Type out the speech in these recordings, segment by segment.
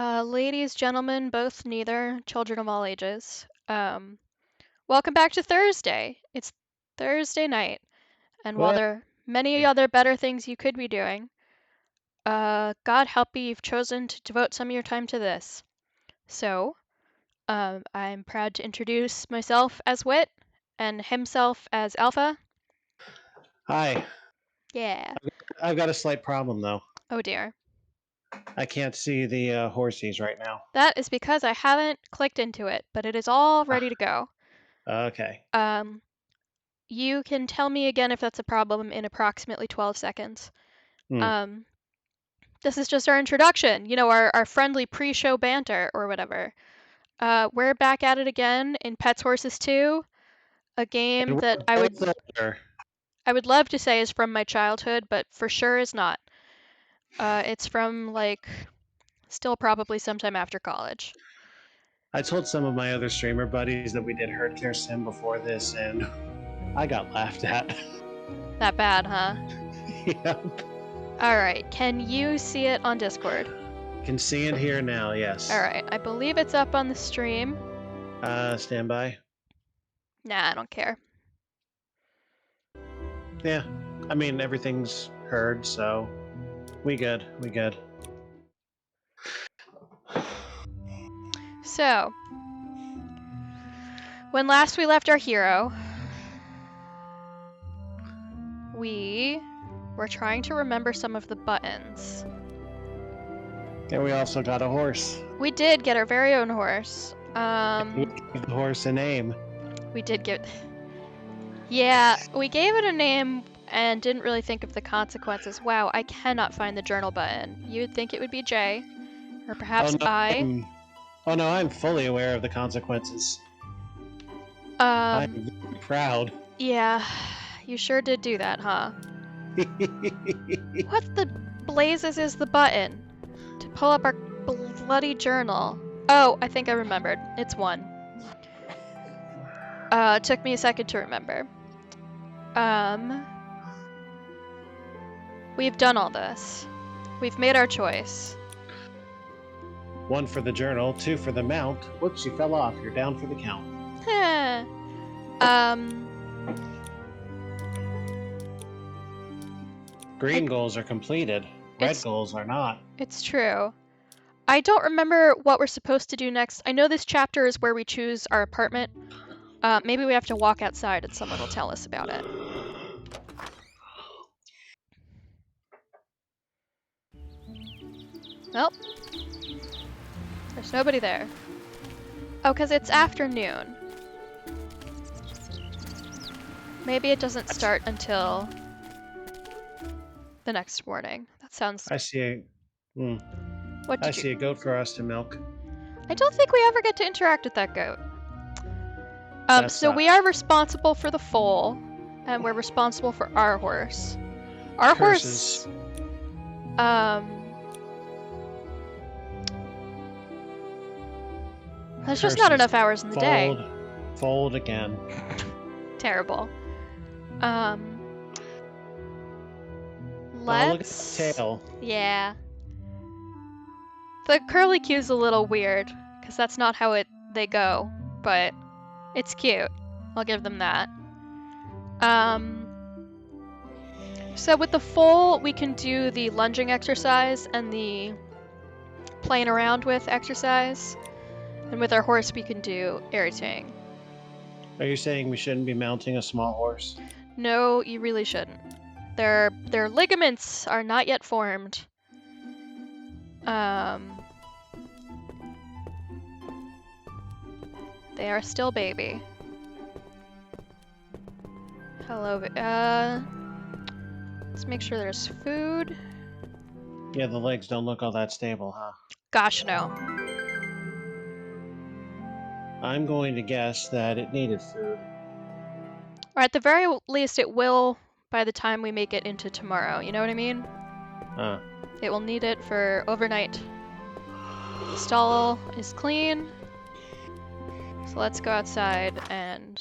Ladies, gentlemen, both neither, children of all ages. Welcome back to Thursday. It's Thursday night, and while Well, there are many other better things you could be doing, God help you, you've chosen to devote some of your time to this. So, I'm proud to introduce myself as Wit, and himself as Alpha. hi. Yeah. I've got a slight problem though. Oh dear. I can't see the Horses right now. That is because I haven't clicked into it, but it is all ready to go. Okay. Um, You can tell me again if that's a problem in approximately 12 seconds. Hmm. Um, this is just our introduction, our friendly pre-show banter or whatever. We're back at it again in Petz, Horsez 2, a game And that we're both older. I would love to say is from my childhood, but for sure is not. It's from still probably sometime after college. I told some of my other streamer buddies that we did Herd Care Sim before this, and I got laughed at. That bad, huh? Yeah. All right, can you see it on Discord? Can see it here now. Yes. All right, I believe it's up on the stream. Stand by. Nah, I don't care. Yeah. I mean, everything's heard, so we good. We good. So, when last we left our hero, we were trying to remember some of the buttons. And we also got a horse. We did get our very own horse. We gave the horse a name. We did get... Yeah, we gave it a name and didn't really think of the consequences. Wow, I cannot find the journal button. You would think it would be J, or perhaps I. Oh no, I'm fully aware of the consequences. I'm very proud. Yeah, you sure did do that, huh? What the blazes is the button? To pull up our bloody journal. Oh, I think I remembered. It's 1. It took me a second to remember. We've done all this. We've made our choice. 1 for the journal, 2 for the mount. Whoops, you fell off. You're down for the count. Green goals are completed. Red goals are not. It's true. I don't remember what we're supposed to do next. I know this chapter is where we choose our apartment. Maybe we have to walk outside and someone will tell us about it. Well, there's nobody there. Oh, because it's afternoon. Maybe it doesn't start until the next morning. That sounds... I see a... I see a goat for us to milk. I don't think we ever get to interact with that goat. So we are responsible for the foal, and we're responsible for our horse. Our horse... There's just not enough hours in the day. Fold again. Terrible. Let's... Oh, look at the tail. Yeah. The curly cue's a little weird, because that's not how they go, but it's cute. I'll give them that. So with the foal, we can do the lunging exercise and the playing around with exercise. And with our horse, we can do irritating. Are you saying we shouldn't be mounting a small horse? No, you really shouldn't. Their ligaments are not yet formed. They are still baby. Hello, let's make sure there's food. Yeah, the legs don't look all that stable, huh? Gosh, no. I'm going to guess that it needed food. Or at the very least, it will by the time we make it into tomorrow. You know what I mean? It will need it for overnight. The stall is clean. So let's go outside and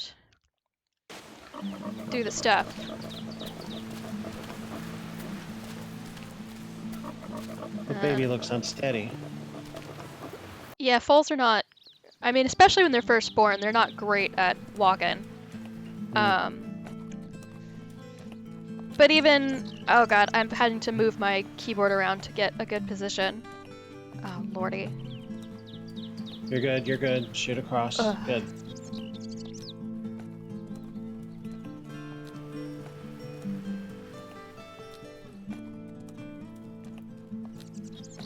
do the stuff. The baby looks unsteady. Yeah, foals are not... I mean, especially when they're first born, they're not great at walking. But even... Oh god, I'm having to move my keyboard around to get a good position. Oh, lordy. You're good, you're good. Shoot across. Ugh. Good.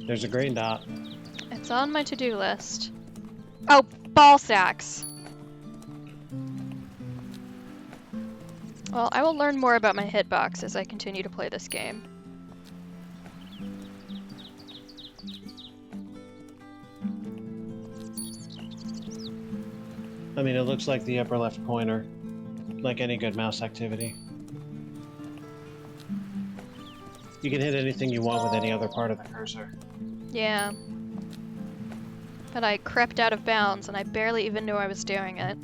There's a green dot. It's on my to-do list. Oh, ball sacks! Well, I will learn more about my hitbox as I continue to play this game. I mean, it looks like the upper left pointer, like any good mouse activity. You can hit anything you want with any other part of the cursor. Yeah. But I crept out of bounds and I barely even knew I was doing it.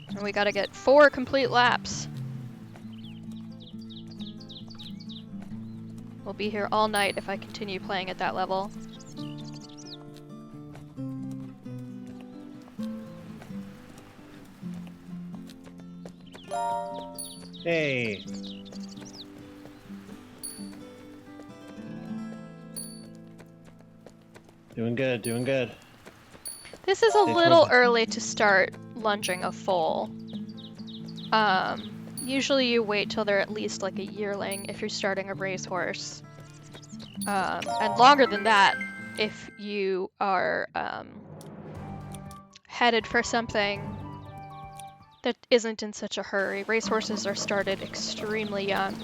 And we gotta get 4 complete laps. We'll be here all night if I continue playing at that level. Hey! Doing good, doing good. This is a little early to start lunging a foal. Usually you wait till they're at least like a yearling if you're starting a racehorse. And longer than that if you are headed for something that isn't in such a hurry. Racehorses are started extremely young.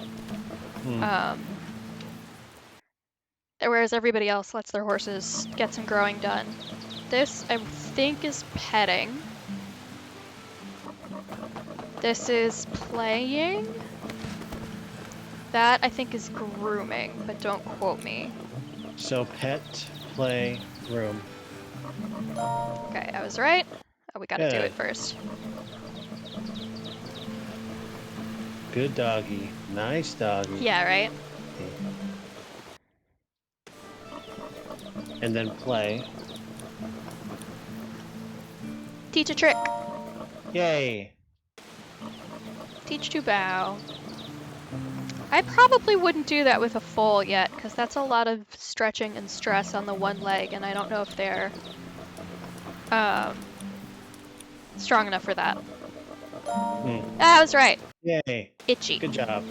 Whereas everybody else lets their horses get some growing done. This, I think, is petting. This is playing. That, I think, is grooming, but don't quote me. So, pet, play, room. Okay, I was right. Oh, we gotta do it first. Good doggy. Nice doggy. Yeah, right? And then play. Teach a trick. Yay! Teach to bow. I probably wouldn't do that with a foal yet, because that's a lot of stretching and stress on the one leg, and I don't know if they're strong enough for that. I was right. Yay. Itchy. Good job.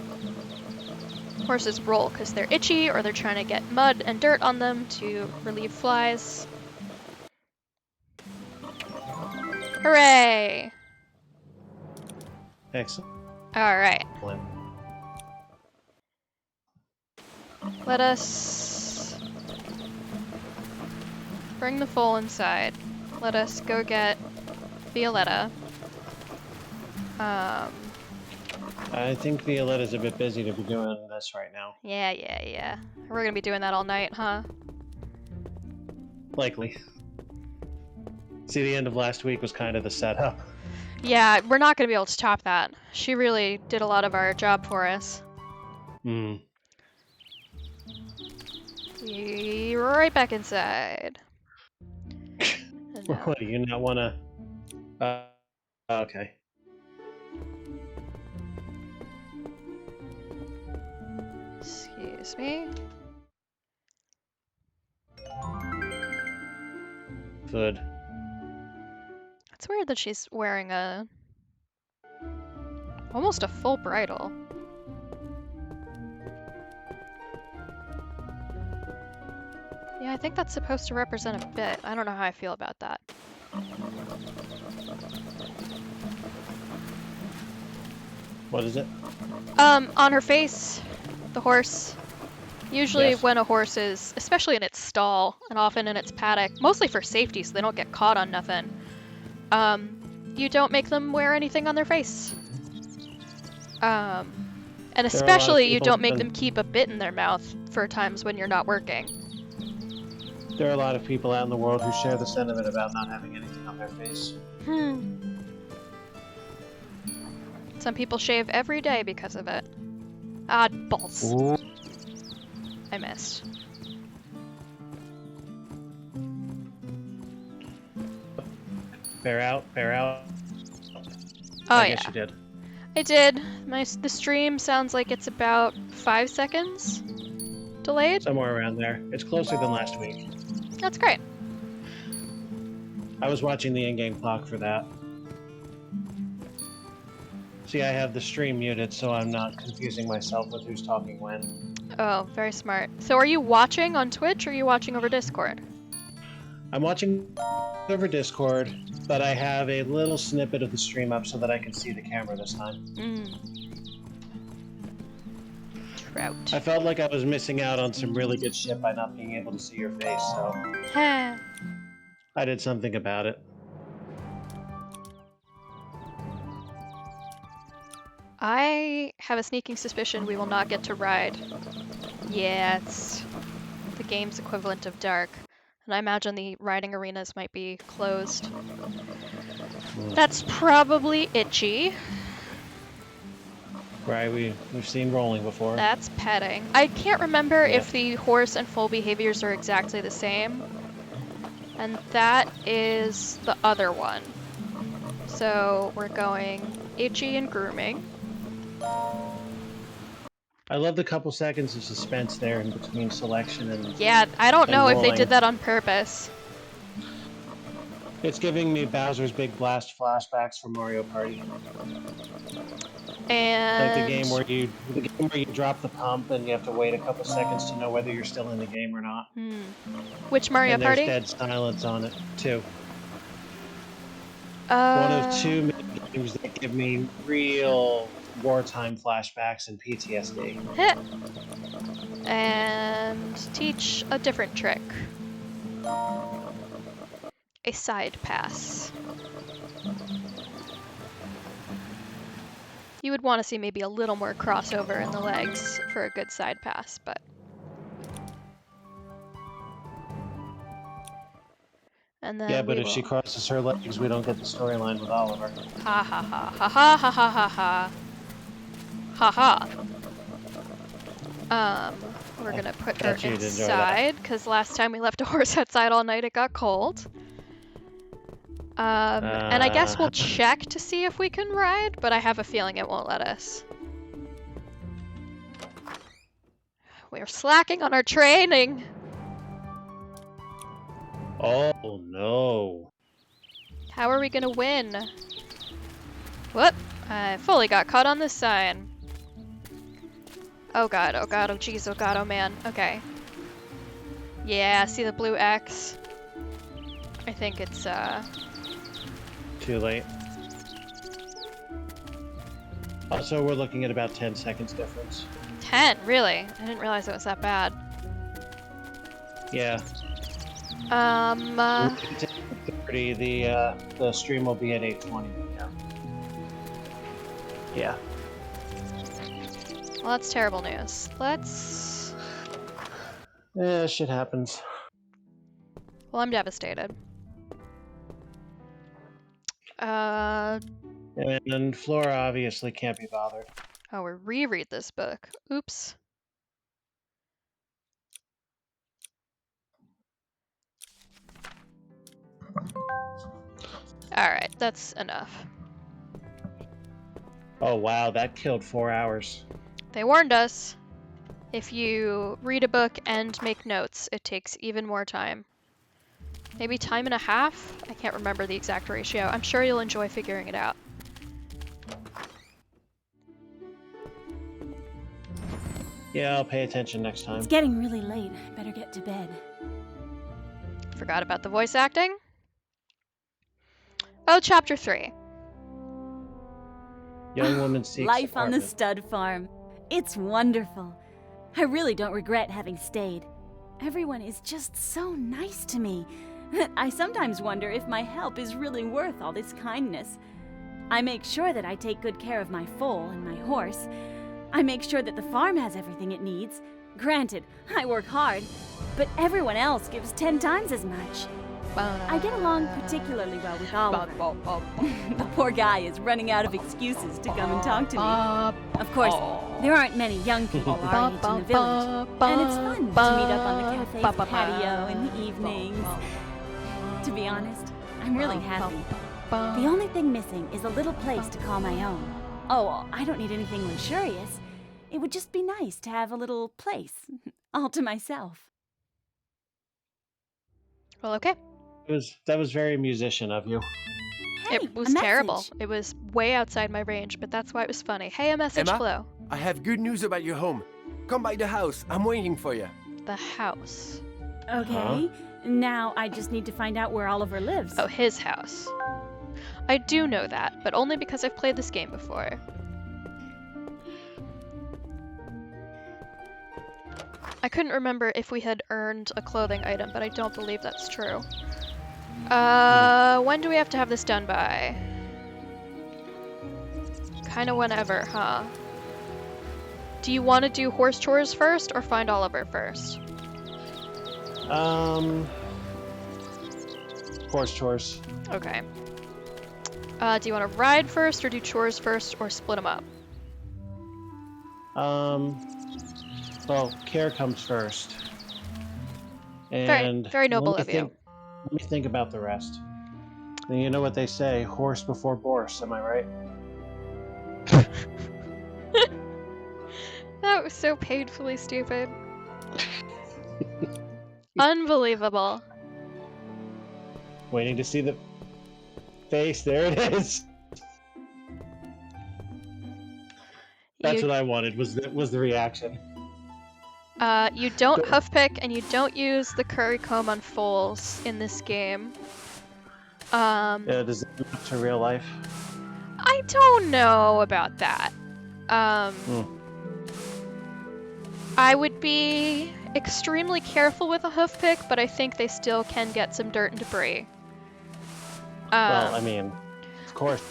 Horses roll because they're itchy or they're trying to get mud and dirt on them to relieve flies. Hooray! Excellent. All right. Let us bring the foal inside. Let us go get Violetta. I think Violetta's a bit busy to be doing this right now. Yeah. We're gonna be doing that all night, huh? Likely. See, the end of last week was kind of the setup. Yeah, we're not gonna be able to top that. She really did a lot of our job for us. Be right back inside. What, do you not want to... okay. Excuse me. Good. It's weird that she's wearing almost a full bridle. Yeah, I think that's supposed to represent a bit. I don't know how I feel about that. What is it? On her face, the horse. Usually Yes. when a horse is, especially in its stall, and often in its paddock, mostly for safety so they don't get caught on nothing, you don't make them wear anything on their face. And especially you don't make them keep a bit in their mouth for times when you're not working. There are a lot of people out in the world who share the sentiment about not having anything on their face. Some people shave every day because of it. Oddballs. I missed. Bear out, bear out. Oh, I guess you did. I did. The stream sounds like it's about 5 seconds delayed. Somewhere around there. It's closer than last week. That's great. I was watching the in-game clock for that. See, I have the stream muted, so I'm not confusing myself with who's talking when. Oh, very smart. So are you watching on Twitch or are you watching over Discord? I'm watching over Discord, but I have a little snippet of the stream up so that I can see the camera this time. Trout. I felt like I was missing out on some really good shit by not being able to see your face, so I did something about it. I have a sneaking suspicion we will not get to ride. Yeah, it's the game's equivalent of dark. And I imagine the riding arenas might be closed. That's probably itchy. Right, we've seen rolling before. That's petting. I can't remember if the horse and foal behaviors are exactly the same. And that is the other one. So we're going itchy and grooming. I love the couple seconds of suspense there in between selection and yeah, I don't know rolling. if they did that on purpose. It's giving me Bowser's Big Blast flashbacks from Mario Party. And like the game where you drop the pump and you have to wait a couple seconds to know whether you're still in the game or not. Which Mario Party? And there's dead silence on it too. One of two games that give me real wartime flashbacks and PTSD. And teach a different trick. A side pass. You would want to see maybe a little more crossover in the legs for a good side pass, but... And then yeah, but if she crosses her legs, we don't get the storyline with Oliver. Ha ha ha ha ha ha ha ha ha. Ha ha. We're gonna put her inside, because last time we left a horse outside all night, it got cold. And I guess we'll check to see if we can ride, but I have a feeling it won't let us. We're slacking on our training. Oh no. How are we gonna win? Whoop! I fully got caught on this sign. Oh god, oh god, oh jeez, oh god, oh man. Okay. Yeah, see the blue X? I think it's, too late. Also, we're looking at about 10 seconds difference. 10? Really? I didn't realize it was that bad. Yeah. 30, the stream will be at 8:20. Yeah. Well, that's terrible news. Let's... Yeah, shit happens. Well, I'm devastated. And Flora obviously can't be bothered. Oh, we reread this book. Oops. Alright, that's enough. Oh wow, that killed 4 hours. They warned us. If you read a book and make notes, it takes even more time. Maybe time and a half? I can't remember the exact ratio. I'm sure you'll enjoy figuring it out. Yeah, I'll pay attention next time. It's getting really late. Better get to bed. Forgot about the voice acting? Oh, chapter 3. Young woman seeks life apartment. on the stud farm. It's wonderful. I really don't regret having stayed. Everyone is just so nice to me. I sometimes wonder if my help is really worth all this kindness. I make sure that I take good care of my foal and my horse. I make sure that the farm has everything it needs. Granted, I work hard, but everyone else gives 10 times as much. I get along particularly well with Oliver. The poor guy is running out of excuses to come and talk to me. Of course, there aren't many young people our age in the village, and it's fun to meet up on the cafe's patio in the evenings. To be honest, I'm really happy. The only thing missing is a little place to call my own. Oh, I don't need anything luxurious. It would just be nice to have a little place, all to myself. Well, okay. That was very musician of you. Hey, It was terrible. It was way outside my range, but that's why it was funny. Hey, a message. Emma? Hello. I have good news about your home. Come by the house. I'm waiting for you. The house. Okay, now I just need to find out where Oliver lives. Oh, his house. I do know that, but only because I've played this game before. I couldn't remember if we had earned a clothing item, but I don't believe that's true. When do we have to have this done by? Kinda whenever, huh? Do you want to do horse chores first or find Oliver first? Horse chores. Okay. Do you want to ride first or do chores first or split them up? Well, care comes first. And very noble of you. Let me think about the rest. And you know what they say, horse before horse, am I right? That was so painfully stupid. Unbelievable. Waiting to see the face. There it is. That's what I wanted. Was the reaction. You don't huffpick and you don't use the curry comb on foals in this game. Does it map to real life? I don't know about that. I would be extremely careful with a hoofpick, but I think they still can get some dirt and debris. Well, I mean, of course.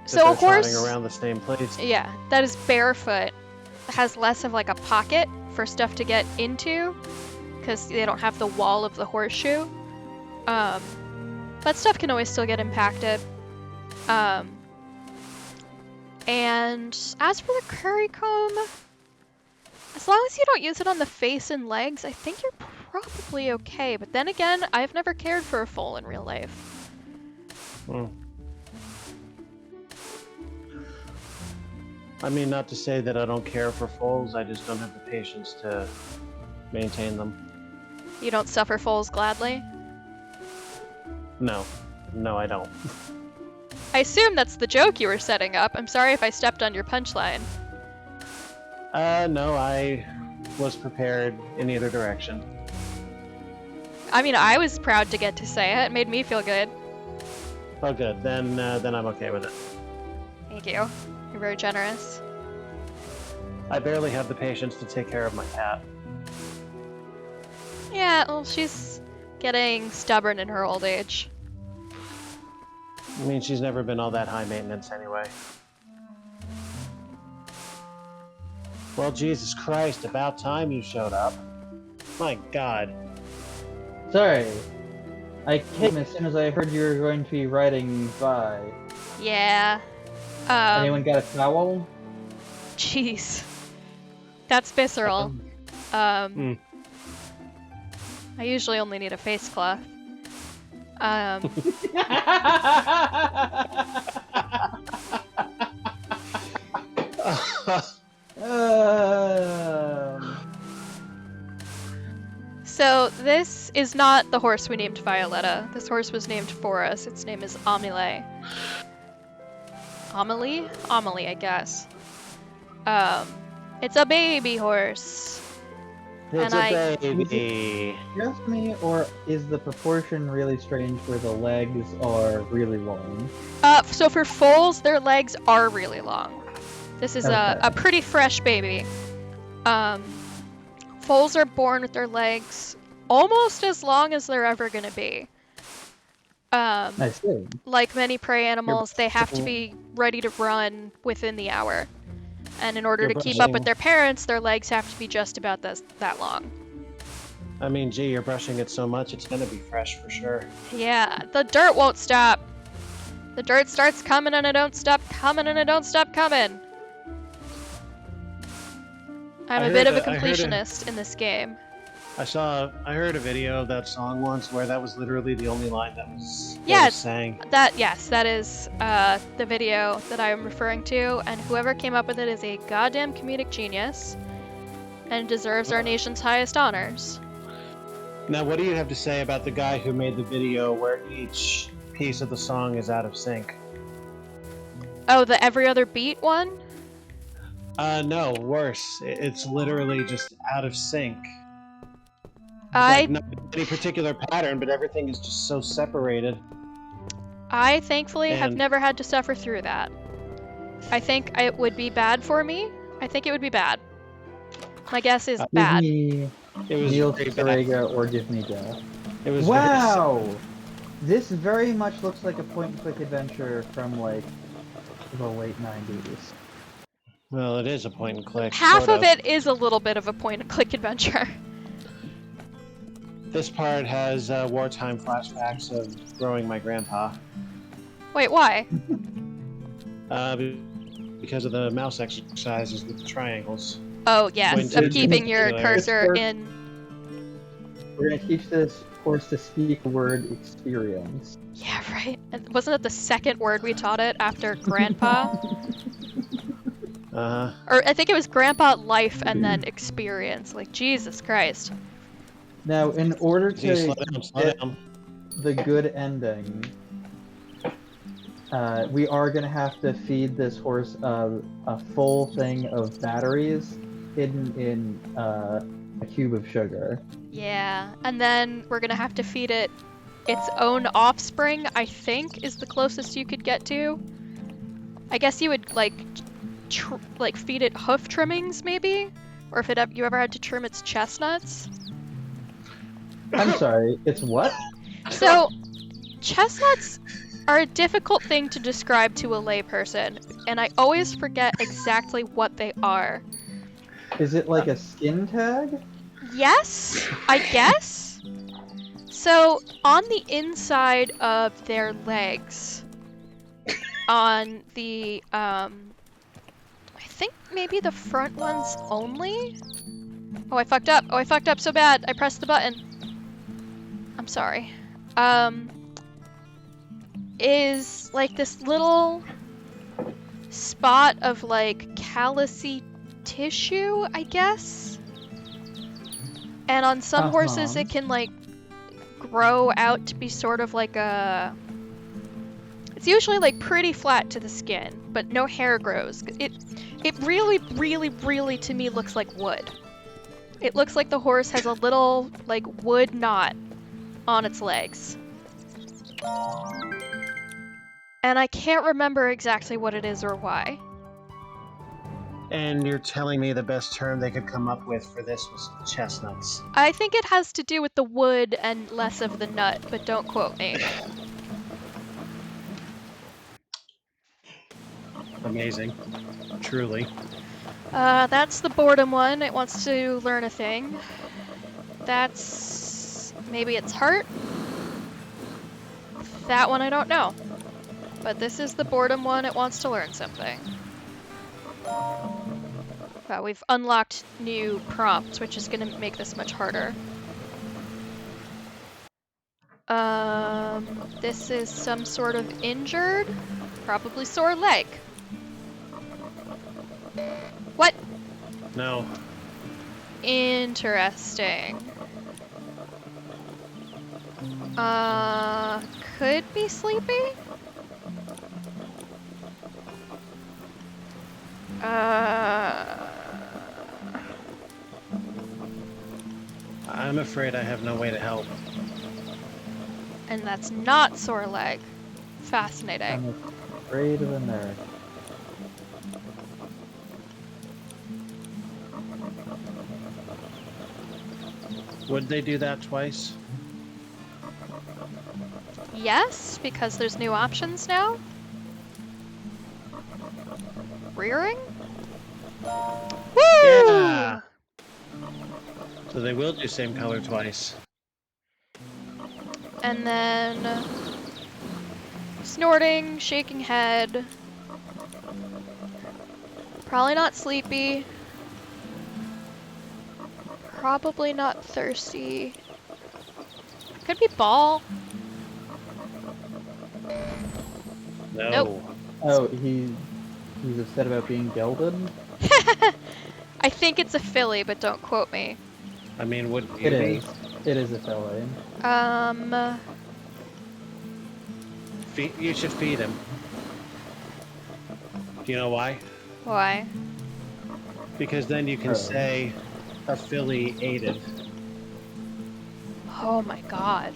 So a horse trotting around the same place. Yeah, that is barefoot. Has less of like a pocket for stuff to get into, because they don't have the wall of the horseshoe. But stuff can always still get impacted. And as for the curry comb, as long as you don't use it on the face and legs, I think you're probably okay. But then again, I've never cared for a foal in real life. I mean, not to say that I don't care for foals, I just don't have the patience to maintain them. You don't suffer foals gladly? No, I don't. I assume that's the joke you were setting up. I'm sorry if I stepped on your punchline. No, I was prepared in either direction. I mean, I was proud to get to say it. It made me feel good. Oh, good. Then I'm okay with it. Thank you. You're very generous. I barely have the patience to take care of my cat. Yeah, well, she's getting stubborn in her old age. I mean, she's never been all that high maintenance anyway. Well, Jesus Christ, about time you showed up. My God. Sorry. I came as soon as I heard you were going to be riding by. Yeah. Anyone got a towel? Jeez. That's visceral. I usually only need a face cloth. So this is not the horse we named Violetta. This horse was named for us. Its name is Amelie. Amelie? Amelie, I guess. It's a baby horse. It's a baby. Just me, or is the proportion really strange where the legs are really long? So for foals, their legs are really long. This is Okay. a pretty fresh baby. Foals are born with their legs almost as long as they're ever gonna be. I see. Like many prey animals, they have to be ready to run within the hour. And in order to keep up with their parents, their legs have to be just about that long. I mean, gee, you're brushing it so much, it's gonna be fresh for sure. Yeah, the dirt won't stop. The dirt starts coming and it don't stop coming and it don't stop coming. I'm a bit of a completionist in this game. I heard a video of that song once where that was literally the only line that was sang. Yes, that is the video that I am referring to, and whoever came up with it is a goddamn comedic genius and deserves our nation's highest honors. Now, what do you have to say about the guy who made the video where each piece of the song is out of sync? Oh, the every other beat one? No, worse. It's literally just out of sync. Not any particular pattern, but everything is just so separated. I thankfully have never had to suffer through that. I think it would be bad for me. I think it would be bad. My guess is bad. It was Neil Strega or give me death. It was wow! This very much looks like a point-and-click adventure from, like, the late 90s. Well, it is a point-and-click. Half of it is a little bit of a point-and-click adventure. This part has wartime flashbacks of growing my grandpa. Wait, why? Because of the mouse exercises with the triangles. Oh, yes, of keeping your cursor in... We're gonna teach this horse to speak the word experience. Yeah, right. And wasn't it the second word we taught it after grandpa? Or I think it was grandpa, life, and then experience. Like, Jesus Christ. Now, in order to get the good ending, we are going to have to feed this horse a full thing of batteries hidden in a cube of sugar. Yeah, and then we're going to have to feed it its own offspring, I think, is the closest you could get to. I guess you would, like feed it hoof trimmings, maybe? Or if you ever had to trim its chestnuts. I'm sorry, it's what? So, chestnuts are a difficult thing to describe to a layperson, and I always forget exactly what they are. Is it like a skin tag? Yes, I guess. So, on the inside of their legs, on the, I think maybe the front ones only? Oh, I fucked up. Oh, I fucked up so bad. I pressed the button. I'm sorry. Is like this little spot of like callousy tissue, I guess? And on some horses it can like grow out to be sort of like a... It's usually like pretty flat to the skin, but no hair grows. It really, really, really to me looks like wood. It looks like the horse has a little like wood knot on its legs. And I can't remember exactly what it is or why. And you're telling me the best term they could come up with for this was chestnuts. I think it has to do with the wood and less of the nut, but don't quote me. Amazing. Truly. That's the boredom one. It wants to learn a thing. That's... maybe its heart? That one I don't know. But this is the boredom one. It wants to learn something. Wow, we've unlocked new prompts, which is going to make this much harder. This is some sort of injured, probably sore leg. What? No. Interesting. Could be sleepy? I'm afraid I have no way to help. And that's not sore leg. Fascinating. I'm afraid of a nerd. Would they do that twice? Yes, because there's new options now. Rearing? Woo! Yeah! So they will do same color twice. And then... snorting, shaking head. Probably not sleepy. probably not thirsty. Could be Ball. No. Nope. Oh, he's upset about being gelded? I think it's a filly, but don't quote me. I mean, wouldn't you It be? is. It is a filly. You should feed him. Do you know why? Why? Because then you can say a filly ate it. Oh my god.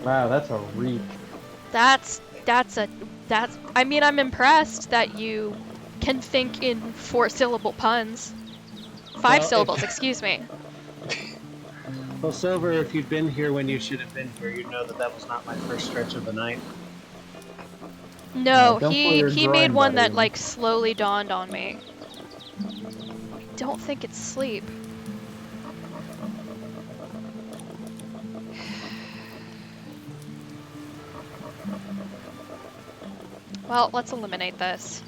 Wow, that's a reach. I mean, I'm impressed that you can think in 4-syllable puns. 5 syllables, excuse me. Well, Silver, if you'd been here when you should have been here, you'd know that that was not my first stretch of the night. No, don't pull he your made groin, one that buddy. like slowly dawned on me. I don't think it's sleep. Well, let's eliminate this.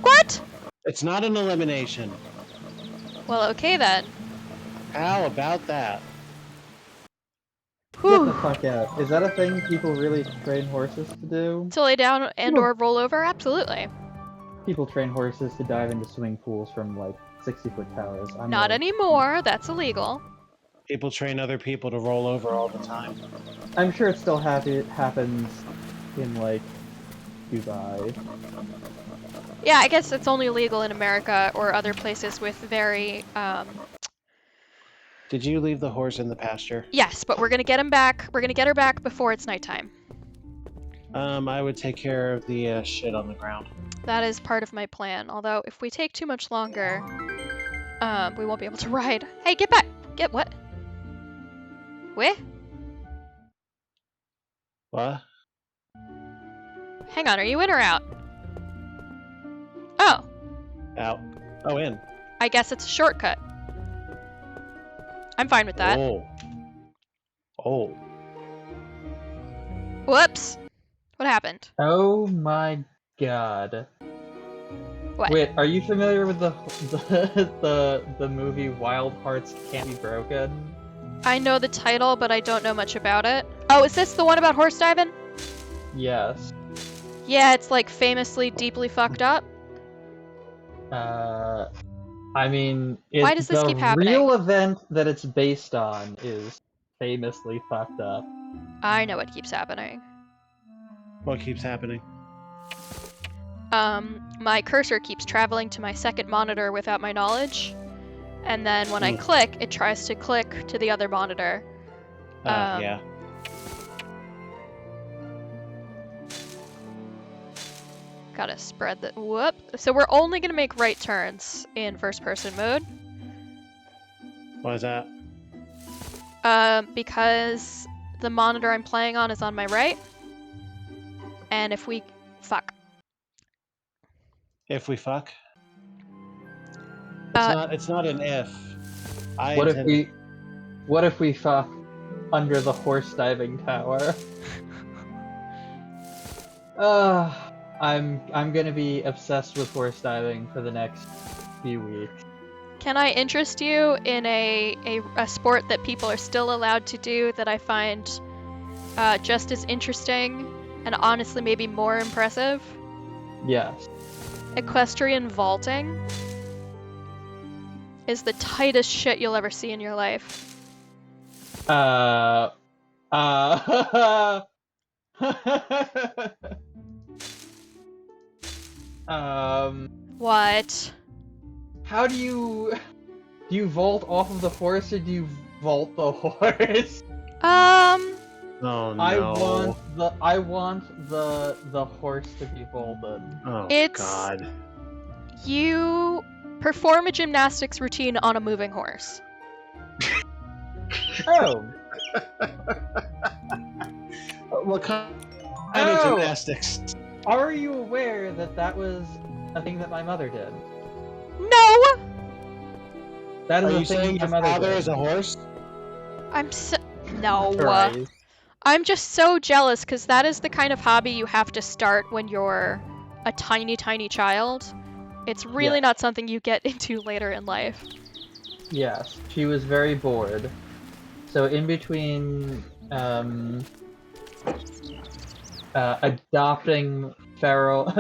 What? It's not an elimination. Well, okay then. How about that? Get the Whew. fuck out. Is that a thing people really train horses to do? To lay down and or roll over? Absolutely. People train horses to dive into swimming pools from like 60-foot towers. Not anymore. That's illegal. People train other people to roll over all the time. I'm sure it still happens in like Dubai. Yeah, I guess it's only legal in America or other places with very, Did you leave the horse in the pasture? Yes, but we're gonna get him back. We're gonna get her back before it's nighttime. I would take care of the shit on the ground. That is part of my plan. Although, if we take too much longer, we won't be able to ride. Hey, get back! Get what? Where? What? Hang on, are you in or out? Oh, Out. Oh, in. I guess it's a shortcut. I'm fine with that. Oh. Oh. Whoops! What happened? Oh my god. What? Wait, are you familiar with the movie Wild Hearts Can't Be Broken? I know the title, but I don't know much about it. Oh, is this the one about horse diving? Yes. Yeah, it's like famously deeply fucked up. I mean, Why does this the keep happening? real event that it's based on is famously fucked up. I know what keeps happening. What keeps happening? My cursor keeps traveling to my second monitor without my knowledge, and then when I click, it tries to click to the other monitor. Yeah. Gotta spread the whoop. So we're only gonna make right turns in first-person mode. Why is that? Because the monitor I'm playing on is on my right, and if we fuck. If we fuck? It's not an if. What if we fuck under the horse diving tower? I'm gonna be obsessed with horse diving for the next few weeks. Can I interest you in a sport that people are still allowed to do that I find just as interesting and honestly maybe more impressive? Yes. Equestrian vaulting is the tightest shit you'll ever see in your life. What? How do you vault off of the horse or do you vault the horse? Oh no. I want the horse to be vaulted. Oh god. You perform a gymnastics routine on a moving horse. Oh. What kind of gymnastics? Are you aware that that was a thing that my mother did? No! That is Are a you thing saying my your mother father did. is a horse? No. Christ. I'm just so jealous because that is the kind of hobby you have to start when you're a tiny, tiny child. It's really not something you get into later in life. Yes, she was very bored. So in between adopting feral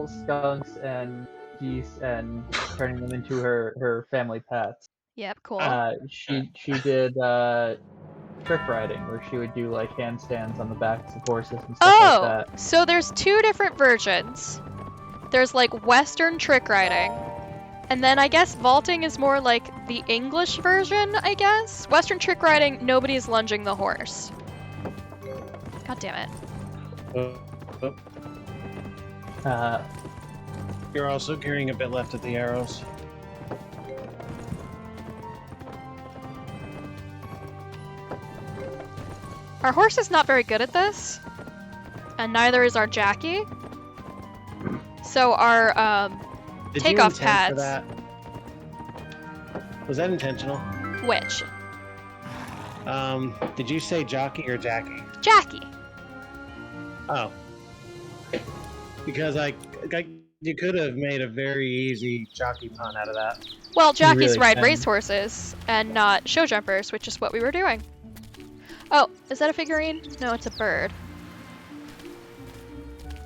skunks and geese and turning them into her family pets. Yep, cool. She did trick riding, where she would do like handstands on the backs of horses and stuff like that. So there's two different versions. There's like Western trick riding, and then I guess vaulting is more like the English version, I guess. Western trick riding, nobody's lunging the horse. God damn it. You're also carrying a bit left of the arrows. Our horse is not very good at this, and neither is our Jackie. So our takeoff pads. That? Was that intentional? Which? Did you say jockey or Jackie? Jackie. Oh. Because you could have made a very easy jockey pun out of that. Well, jockeys really ride can. racehorses and not show jumpers, which is what we were doing. Oh, is that a figurine? No, it's a bird.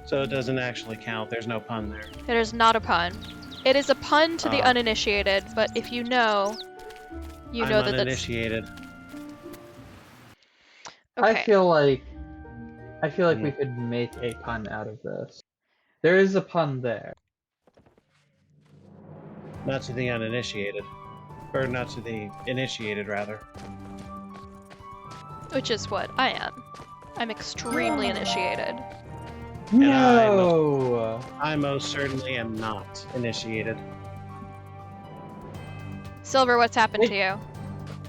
So it doesn't actually count. There's no pun there. It is not a pun. It is a pun to the uninitiated, but if you know, you know I'm that uninitiated. Okay. I feel like we could make a pun out of this. There is a pun there. Not to the uninitiated. Or not to the initiated, rather. Which is what I am. I'm extremely initiated. No! I most certainly am not initiated. Silver, what's happened to you?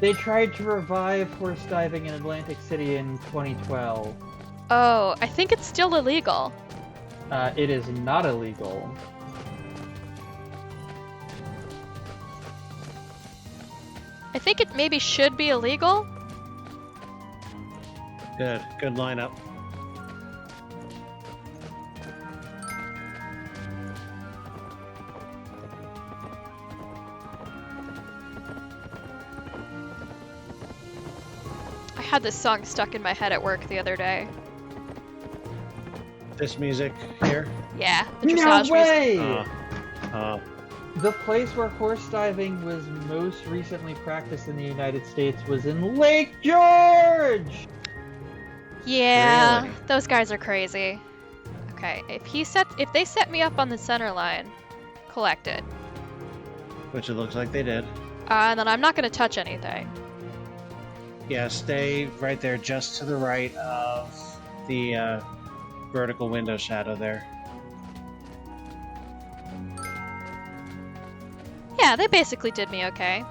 They tried to revive horse diving in Atlantic City in 2012. Oh, I think it's still illegal. It is not illegal. I think it maybe should be illegal. Good lineup. I had this song stuck in my head at work the other day. This music here? Yeah, the dressage No way! music. The place where horse diving was most recently practiced in the United States was in Lake George! Yeah, Really? those guys are crazy. Okay, if they set me up on the center line, collected. Which it looks like they did. Then I'm not gonna touch anything. Yeah, stay right there, just to the right of the vertical window shadow there. Yeah, they basically did me okay.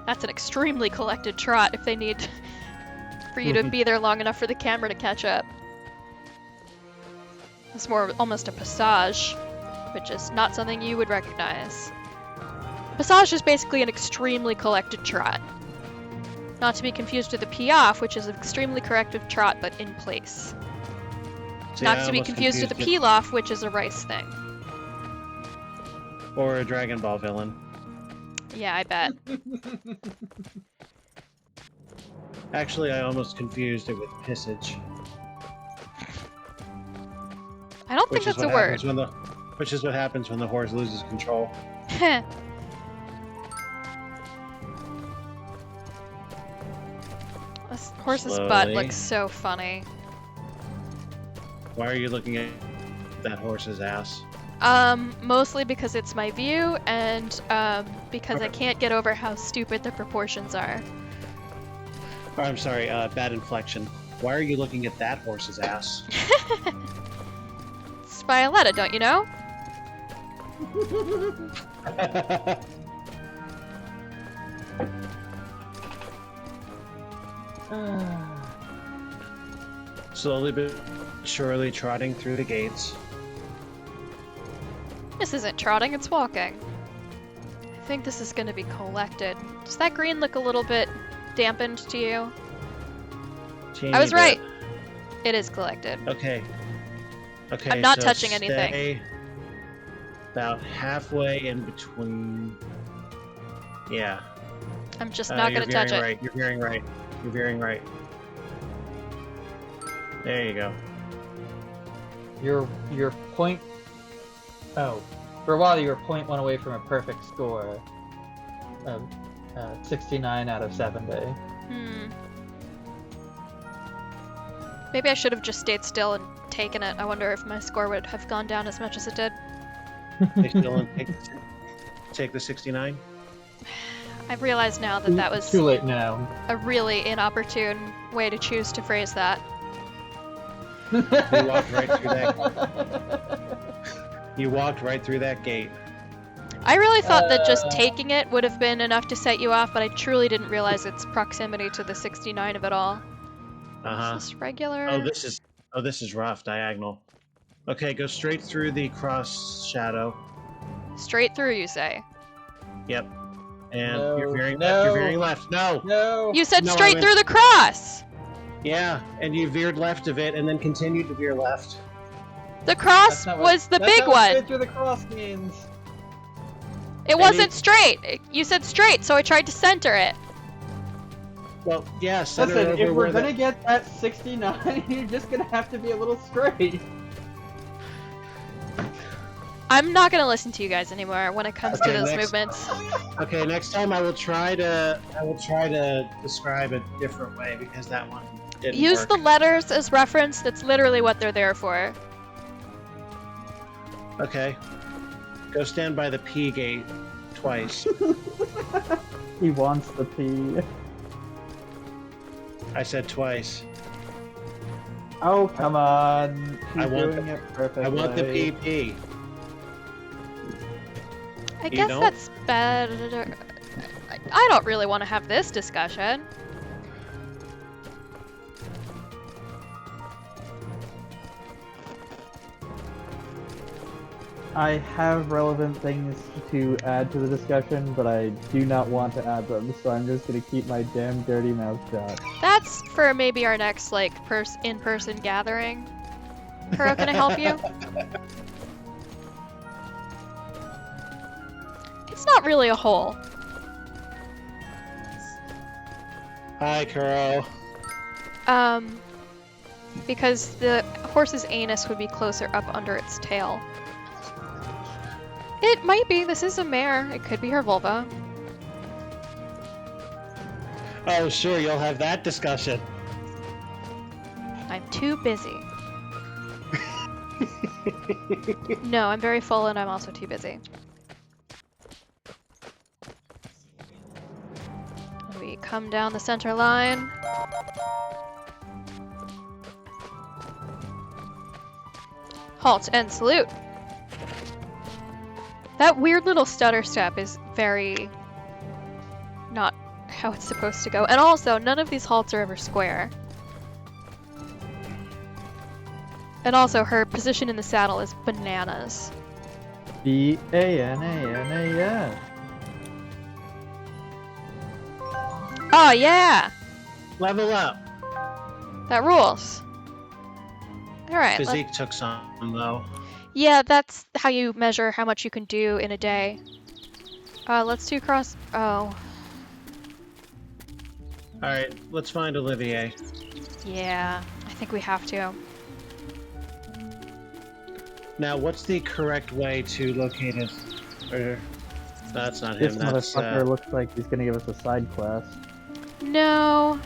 That's an extremely collected trot if they need for you to be there long enough for the camera to catch up. It's more almost a passage, which is not something you would recognize. Passage is basically an extremely collected trot. Not to be confused with a piaffe, which is an extremely corrective trot but in place. See, Not I to be almost confused with a confused pilaf, which is a rice thing. it. Or a Dragon Ball villain. Yeah, I bet. Actually, I almost confused it with pissage. I don't think that's a word. Which is what happens when the horse loses control. This horse's butt Slowly. looks so funny. Why are you looking at that horse's ass? Mostly because it's my view, and because I can't get over how stupid the proportions are. Oh, I'm sorry, bad inflection. Why are you looking at that horse's ass? It's Violetta, don't you know? Slowly but surely trotting through the gates. This isn't trotting, it's walking. I think this is going to be collected. Does that green look a little bit dampened to you? Teeny I was bit. right. It is collected. Okay. Okay. I'm not so touching anything. stay about halfway in between Yeah. I'm just not gonna touch it. Right. You're veering right. You're veering right. There you go. Your point. Oh, for a while you were 0.1 away from a perfect score of 69 out of 70. Maybe I should have just stayed still and taken it. I wonder if my score would have gone down as much as it did. Stay still and take the 69. I realize now that that was too late now. a really inopportune way to choose to phrase that. You walked right through that. You walked right through that gate. I really thought that just taking it would have been enough to set you off, but I truly didn't realize its proximity to the 69 of it all. Uh-huh. Is this regular? Oh, this is rough. Diagonal. Okay, go straight through the cross shadow. Straight through, you say? Yep. And No, you're veering no. left. You're veering left. No. No. You said No, straight I through the cross! Yeah, and you veered left of it, and then continued to veer left. The cross was the big one! Straight through the cross means. It wasn't straight! You said straight, so I tried to center it. Well, yeah, center Listen, over if we're where gonna get that 69, you're just gonna have to be a little straight. I'm not gonna listen to you guys anymore when it comes to Okay, those next- movements. Okay, next time I will try to describe a different way because that one didn't Use work. the letters as reference, that's literally what they're there for. Okay. Go stand by the P gate twice. He wants the P. I said twice. Oh, come on. Keep I want doing it perfectly. I want the PP. I guess don't? that's better. I don't really want to have this discussion. I have relevant things to add to the discussion, but I do not want to add them, so I'm just gonna keep my damn dirty mouth shut. That's for maybe our next, like, in-person gathering. Kuro, can I help you? It's not really a hole. Hi, Kuro. Because the horse's anus would be closer up under its tail. It might be. This is a mare. It could be her vulva. Oh, sure, you'll have that discussion. I'm too busy. No, I'm very full and I'm also too busy. We come down the center line. Halt and salute. That weird little stutter step is very not how it's supposed to go. And also, none of these halts are ever square. And also, her position in the saddle is bananas. B-A-N-A-N-A-N. Oh, yeah! Level up. That rules. Alright. Physique took some, though. Yeah, that's how you measure how much you can do in a day. Let's do cross... Oh. Alright, let's find Olivier. Yeah, I think we have to. Now, what's the correct way to locate his... Or... That's not This him, that's... motherfucker looks like he's gonna give us a side quest. No.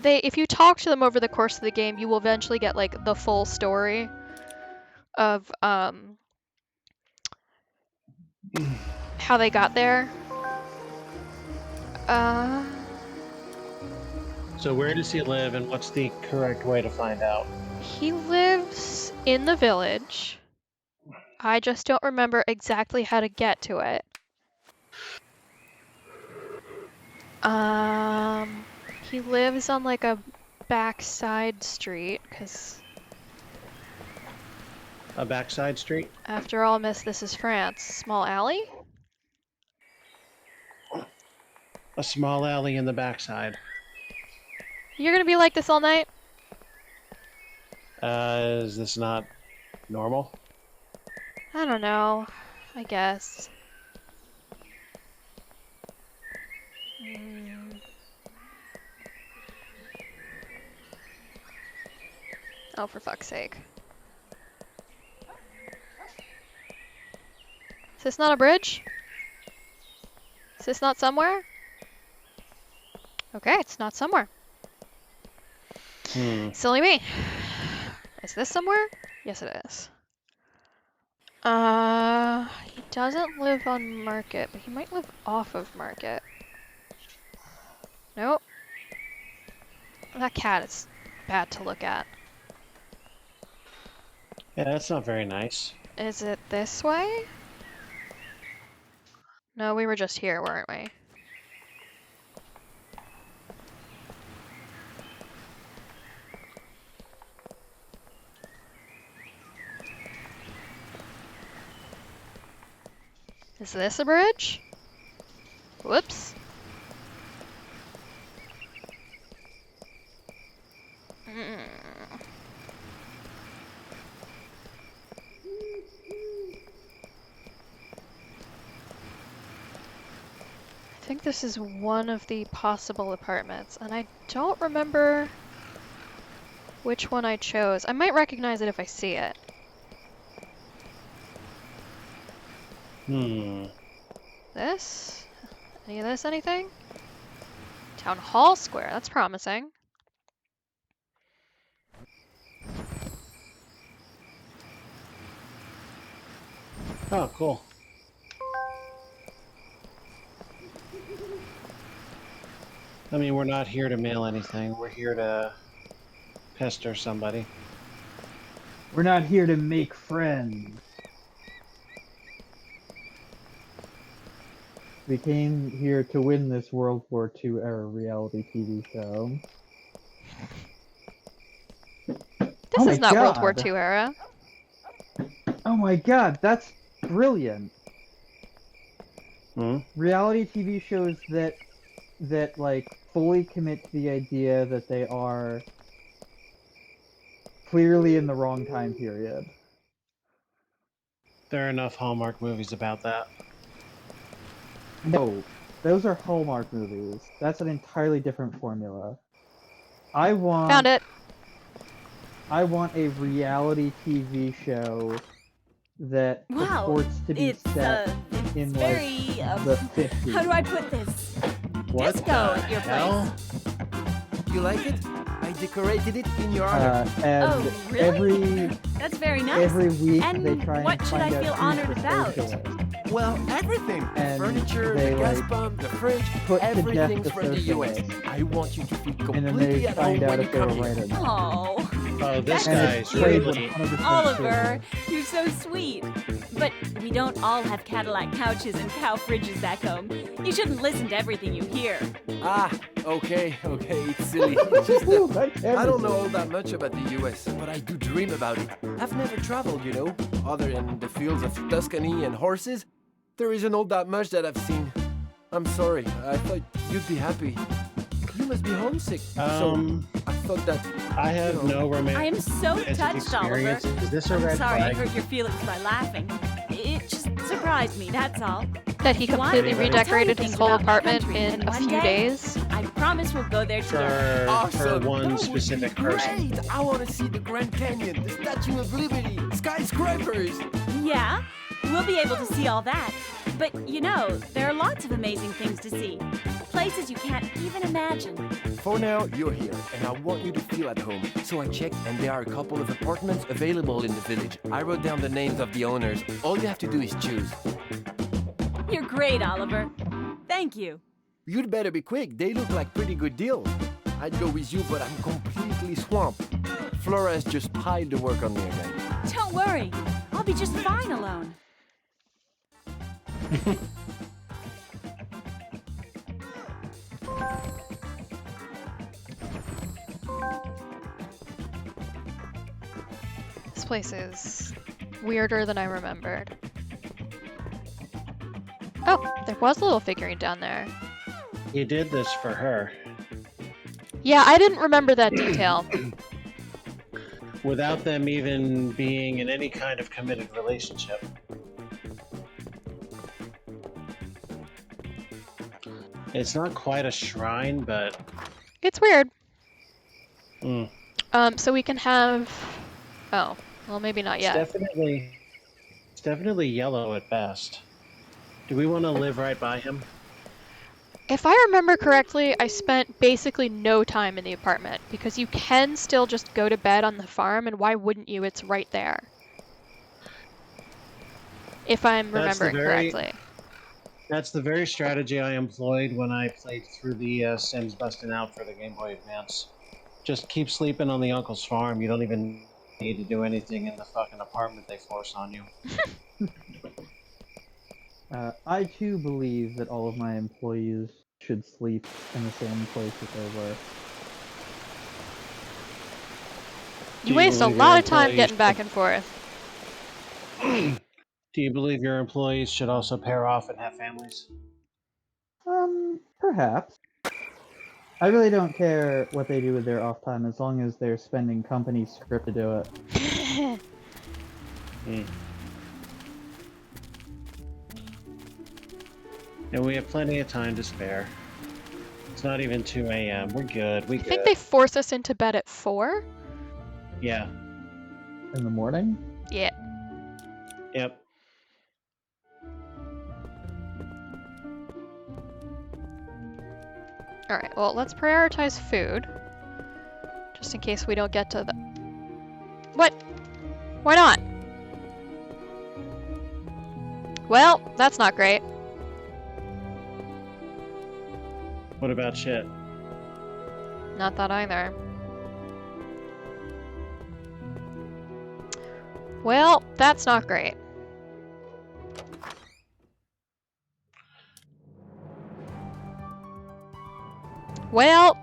If you talk to them over the course of the game, you will eventually get, like, the full story of, how they got there. So where does he live, and what's the correct way to find out? He lives in the village. I just don't remember exactly how to get to it. He lives on, like, a backside street, because... A backside street? After all, miss, this is France. Small alley? A small alley in the backside. You're gonna be like this all night? Is this not normal? I don't know. I guess. Oh, for fuck's sake. Is this not a bridge? Is this not somewhere? Okay, it's not somewhere. Silly me. Is this somewhere? Yes, it is. He doesn't live on Market, but he might live off of Market. Nope. That cat is bad to look at. Yeah, that's not very nice. Is it this way? No, we were just here, weren't we? Is this a bridge? Whoops. I think this is one of the possible apartments, and I don't remember which one I chose. I might recognize it if I see it. This? Any of this anything? Town Hall Square, that's promising. Oh, cool. I mean, we're not here to mail anything. We're here to pester somebody. We're not here to make friends. We came here to win this World War II era reality TV show. This is not World War II era. Oh my god, that's brilliant. Reality TV shows that like fully commit to the idea that they are clearly in the wrong time period. There are enough Hallmark movies about that. No, those are Hallmark movies. That's an entirely different formula. Found it. I want a reality TV show that purports to be set in very, the 50s. How do I put this? What Disco at your place. You like it? I decorated it in your honor. And really? That's very nice. Every week and they try and what should find I feel out honored who's the about? socialist. Well, everything. And the furniture, they, the gas like, pump, the fridge, put to death everything's the from the US. socialists. I want you to feel And then completely they at home find out when you if they were come right here. or not. Oh, Oh, this And guy's it's played really... 100% Oliver, you're so sweet. But we don't all have Cadillac couches and cow fridges back home. You shouldn't listen to everything you hear. Ah, okay, it's silly. It's just that I don't know all that much about the US, but I do dream about it. I've never traveled, you know, other than the fields of Tuscany and horses. There isn't all that much that I've seen. I'm sorry, I thought you'd be happy. You must be homesick. So I thought that... I have no romantic I am so touched, Oliver. experience. Is this a I'm red sorry flag? I hurt your feelings by laughing. It just surprised me, that's all. That he completely Anybody? redecorated his whole About my apartment country, in and a one few day, days. I promise we'll go there together. For Awesome. one That would specific be person. Great! I want to see the Grand Canyon, the Statue of Liberty, skyscrapers. Yeah, we'll be able to see all that. But, you know, there are lots of amazing things to see. Places you can't even imagine. For now, you're here, and I want you to feel at home. So I checked, and there are a couple of apartments available in the village. I wrote down the names of the owners. All you have to do is choose. You're great, Oliver. Thank you. You'd better be quick. They look like pretty good deals. I'd go with you, but I'm completely swamped. Flora has just piled the work on me again. Don't worry. I'll be just fine alone. This place is weirder than I remembered. Oh, there was a little figurine down there. He did this for her. Yeah, I didn't remember that detail. Without them even being in any kind of committed relationship. It's not quite a shrine, but... It's weird. Mm. So we can have... Oh, well, maybe not yet. It's definitely yellow at best. Do we want to live right by him? If I remember correctly, I spent basically no time in the apartment, because you can still just go to bed on the farm, and why wouldn't you? It's right there. If I'm remembering correctly. That's the very strategy I employed when I played through the Sims Bustin' Out for the Game Boy Advance. Just keep sleeping on the uncle's farm. You don't even need to do anything in the fucking apartment they force on you. I too believe that all of my employees should sleep in the same place that they were. You waste a lot of time getting back and forth. Do you believe your employees should also pair off and have families? Perhaps. I really don't care what they do with their off time as long as they're spending company script to do it. And we have plenty of time to spare. It's not even 2 a.m. We're good. I think they force us into bed at 4? Yeah. In the morning? Yeah. Yep. Alright, well, let's prioritize food. Just in case we don't get to the... What? Why not? Well, that's not great. What about shit? Not that either. Well, that's not great. Well...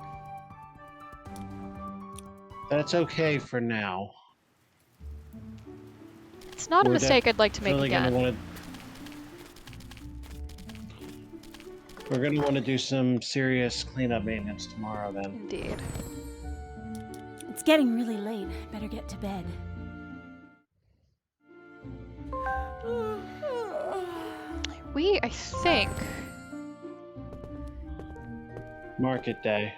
That's okay for now. It's not a mistake I'd like to make again. We're going to want to do some serious cleanup maintenance tomorrow then. Indeed. It's getting really late. Better get to bed. I think... Market day.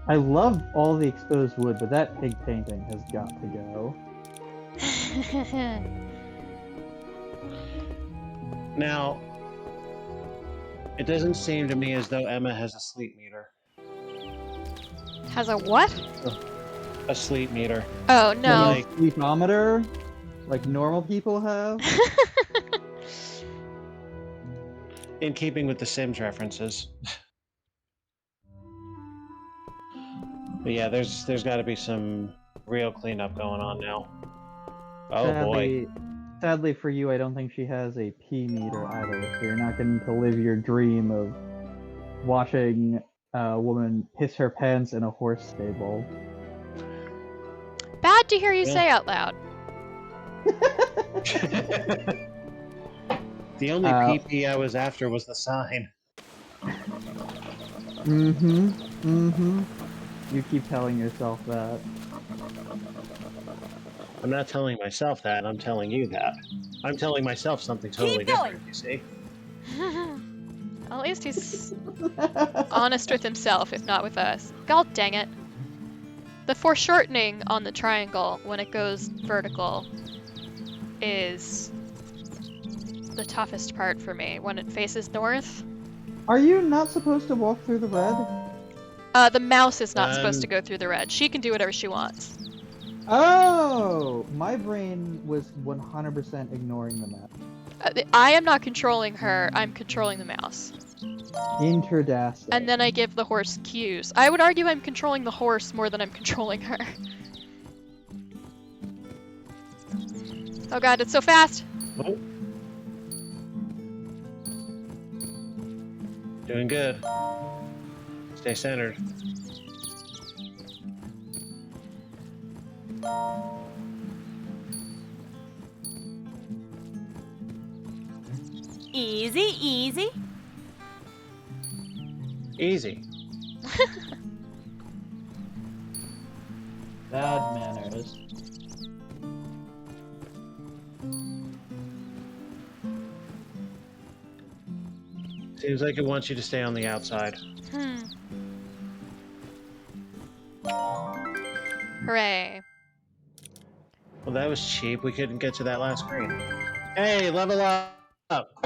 I love all the exposed wood, but that pig painting has got to go. Now, it doesn't seem to me as though Emma has a sleep meter. Has a what? A sleep meter. Oh, no. Like sleepometer? Like normal people have? In keeping with the Sims references. But yeah, there's got to be some real cleanup going on now. Oh boy. Sadly for you, I don't think she has a pee meter either, so you're not getting to live your dream of watching a woman piss her pants in a horse stable. Bad to hear you say out loud. The only PP I was after was the sign. You keep telling yourself that. I'm not telling myself that, I'm telling you that. I'm telling myself something totally different, you see? At least he's honest with himself, if not with us. God dang it. The foreshortening on the triangle when it goes vertical is the toughest part for me when it faces north. Are you not supposed to walk through the red? The mouse is not supposed to go through the red. She can do whatever she wants. Oh! My brain was 100% ignoring the map. I am not controlling her, I'm controlling the mouse. Interdastic. And then I give the horse cues. I would argue I'm controlling the horse more than I'm controlling her. Oh god, it's so fast! Oh. Doing good. Stay centered. Easy, easy. Easy. Bad manners. Seems like it wants you to stay on the outside. Hooray. Well, that was cheap. We couldn't get to that last screen. Hey, level up!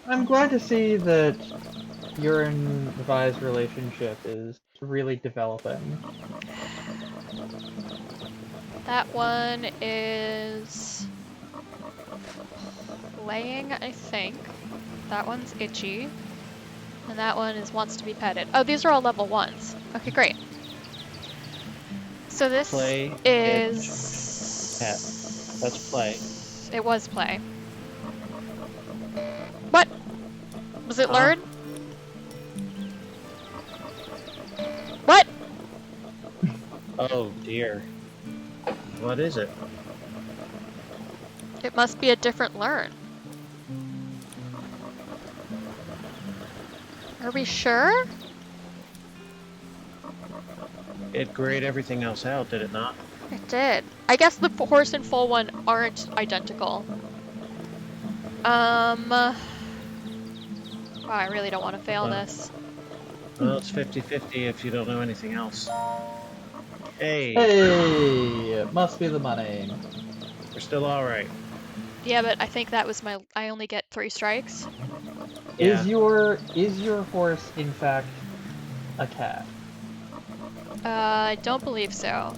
I'm glad to see that your and Vi's relationship is really developing. That one is playing, I think. That one's itchy. And that one wants to be petted. Oh, these are all level 1s. Okay, great. So this Play, is... pet. That's play. It was play. What? Was it learn? What? Oh dear. What is it? It must be a different learn. Are we sure? It grayed everything else out, did it not? It did. I guess the horse and foal one aren't identical. Wow, I really don't want to fail this. Well, it's 50-50 if you don't know anything else. Hey! Hey! It must be the money. We're still alright. Yeah, but I think that was I only get 3 strikes. Yeah. Is your horse in fact a cat? I don't believe so.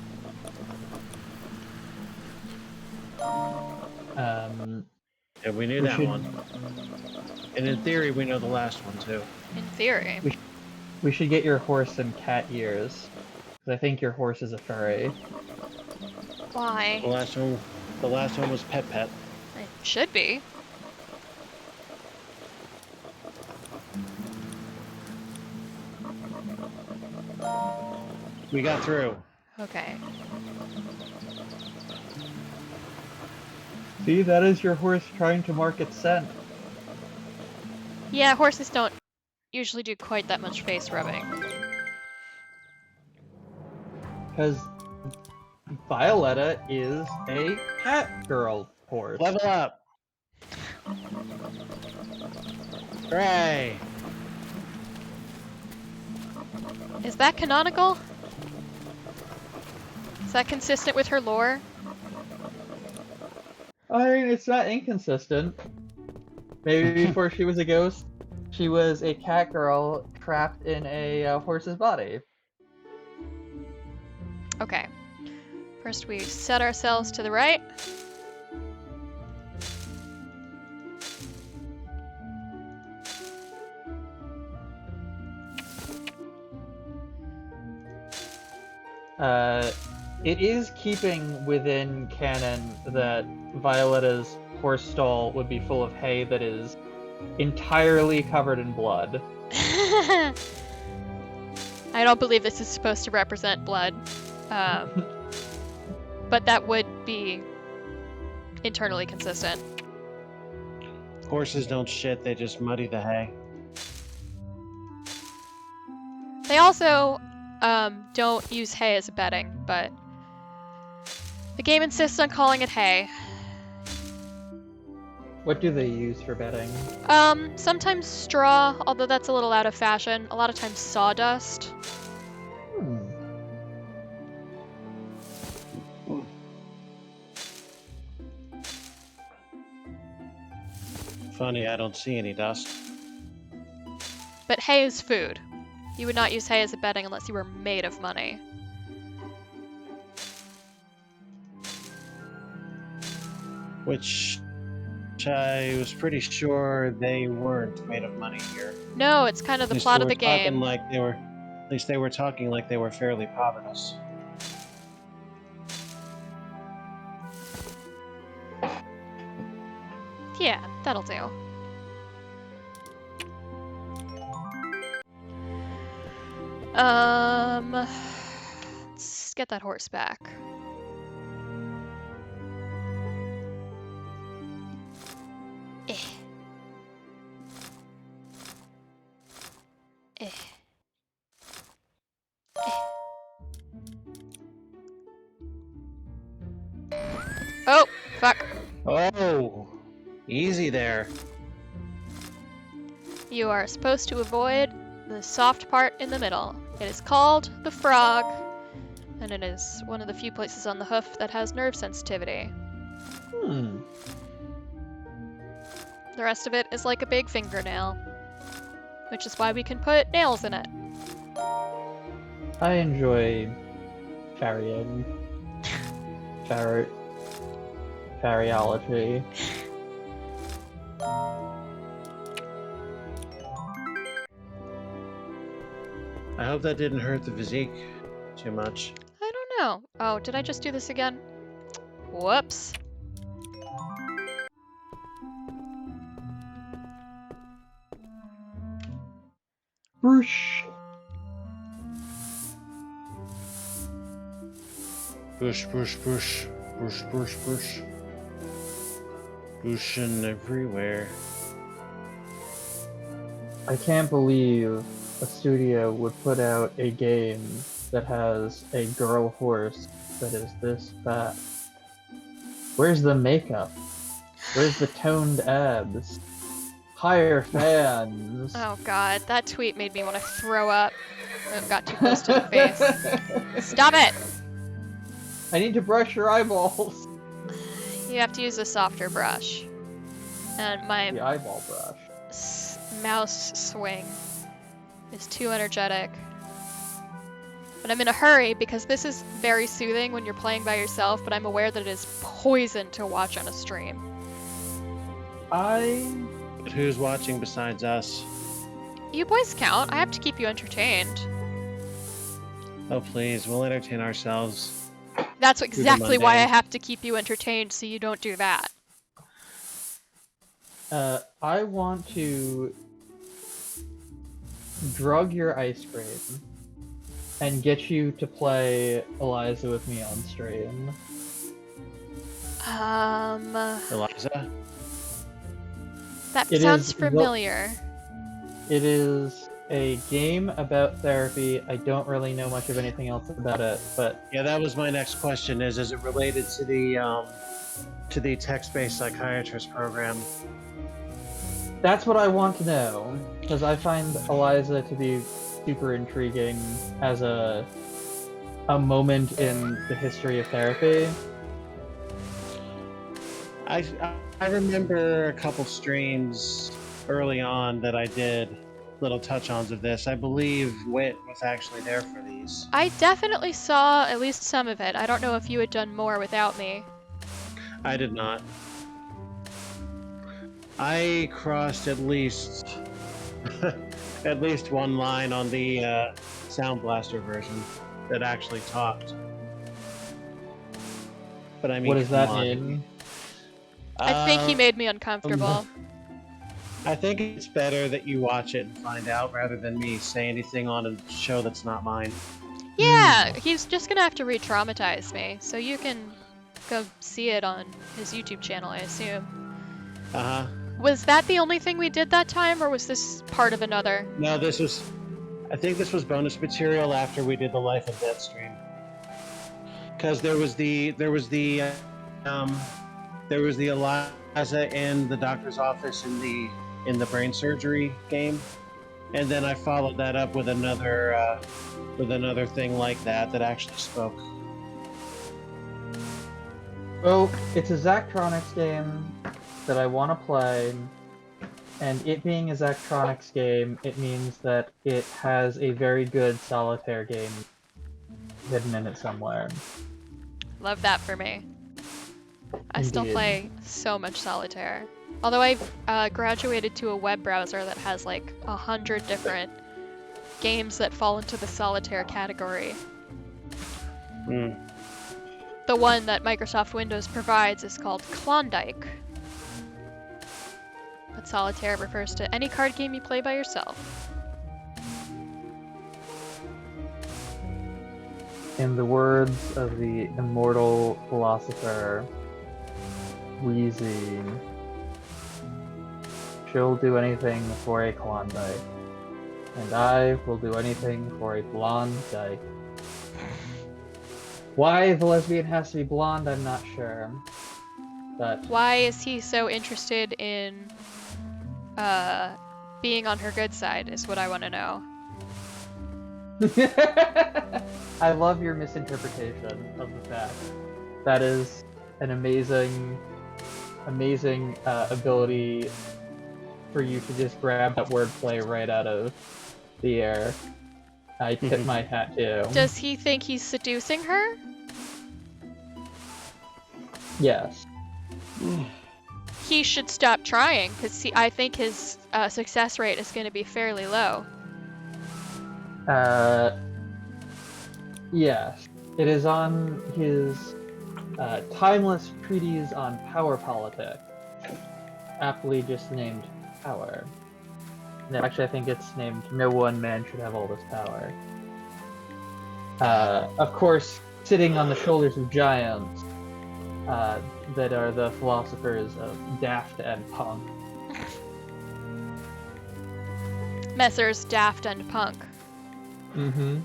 Yeah, we knew that one. And in theory, we know the last one too. In theory. We should get your horse some cat ears. Because I think your horse is a furry. Why? The last one was Pet. It should be. We got through. Okay. See, that is your horse trying to mark its scent. Yeah, horses don't usually do quite that much face rubbing. Because Violetta is a cat girl horse. Level up! Hooray! Is that canonical? Is that consistent with her lore? I mean, it's not inconsistent. Maybe before she was a ghost, she was a cat girl trapped in a horse's body. Okay. First we set ourselves to the right. It is keeping within canon that Violetta's horse stall would be full of hay that is entirely covered in blood. I don't believe this is supposed to represent blood. But that would be internally consistent. Horses don't shit, they just muddy the hay. They also don't use hay as a bedding, but the game insists on calling it hay. What do they use for bedding? Sometimes straw, although that's a little out of fashion. A lot of times sawdust. Funny, I don't see any dust. But hay is food. You would not use hay as a bedding unless you were made of money. Which I was pretty sure they weren't made of money here. No, it's kind of the At least plot they of the were talking game. Like they were, at least they were talking like they were fairly povertous. Yeah, that'll do. Let's get that horse back. Eh. Eh. Oh, fuck. Oh, easy there. You are supposed to avoid the soft part in the middle. It is called the frog, and it is one of the few places on the hoof that has nerve sensitivity. Hmm. The rest of it is like a big fingernail, which is why we can put nails in it. I enjoy farrying. Farryology. I hope that didn't hurt the physique too much. I don't know. Oh, did I just do this again? Whoops. Whoosh. Bush, bush, bush. Bush, bush, bush. Bushing everywhere. I can't believe a studio would put out a game that has a girl horse that is this fat. Where's the makeup? Where's the toned abs? Higher fans. Oh god, that tweet made me want to throw up. It got too close to the face. Stop it! I need to brush your eyeballs. You have to use a softer brush. And my The eyeball brush. mouse swing is too energetic. But I'm in a hurry because this is very soothing when you're playing by yourself, but I'm aware that it is poison to watch on a stream. But who's watching besides us? You boys count. I have to keep you entertained. Oh please, we'll entertain ourselves. That's exactly why I mundane. have to keep you entertained, so you don't do that. I want to drug your ice cream and get you to play Eliza with me on stream. Eliza? That It sounds is- familiar. It is a game about therapy. I don't really know much of anything else about it, but Yeah, that was my next question. Is it related to the text-based psychiatrist program? that's what I want to know, because I find Eliza to be super intriguing as a moment in the history of therapy. I remember a couple streams early on that I did little touch-ons of this. I believe Wit was actually there for these. I definitely saw at least some of it. I don't know if you had done more without me. I did not. I crossed at least at least one line on the Sound Blaster version that actually talked. But I mean, What does come that on. mean? I think he made me uncomfortable. I think it's better that you watch it and find out rather than me say anything on a show that's not mine. Yeah, he's just gonna have to re-traumatize me, so you can go see it on his YouTube channel, I assume. Uh-huh. Was that the only thing we did that time, or was this part of another? No, I think this was bonus material after we did the Life and Death stream. Because there was the Eliza in the doctor's office in the brain surgery game, and then I followed that up with another thing like that actually spoke. Well, it's a Zachtronics game that I want to play, and it being a Zachtronics game, it means that it has a very good solitaire game hidden in it somewhere. Love that for me. I still Indeed. play so much solitaire. Although I've graduated to a web browser that has like 100 different games that fall into the solitaire category. The one that Microsoft Windows provides is called Klondike. But solitaire refers to any card game you play by yourself. In the words of the immortal philosopher Wheezy, she'll do anything for a Klondike, and I will do anything for a blonde dyke. Why the lesbian has to be blonde, I'm not sure. But Why is he so interested in being on her good side is what I want to know. I love your misinterpretation of the fact. That is an amazing ability for you to just grab that wordplay right out of the air. I tip my hat to. Does he think he's seducing her? Yes. He should stop trying, because I think his success rate is going to be fairly low. Yes. It is on his timeless treatise on power politics, aptly just named Power. No, actually, I think it's named No One Man Should Have All This Power. Of course, sitting on the shoulders of giants that are the philosophers of Daft and Punk. Messrs. Daft and Punk. Mm-hmm.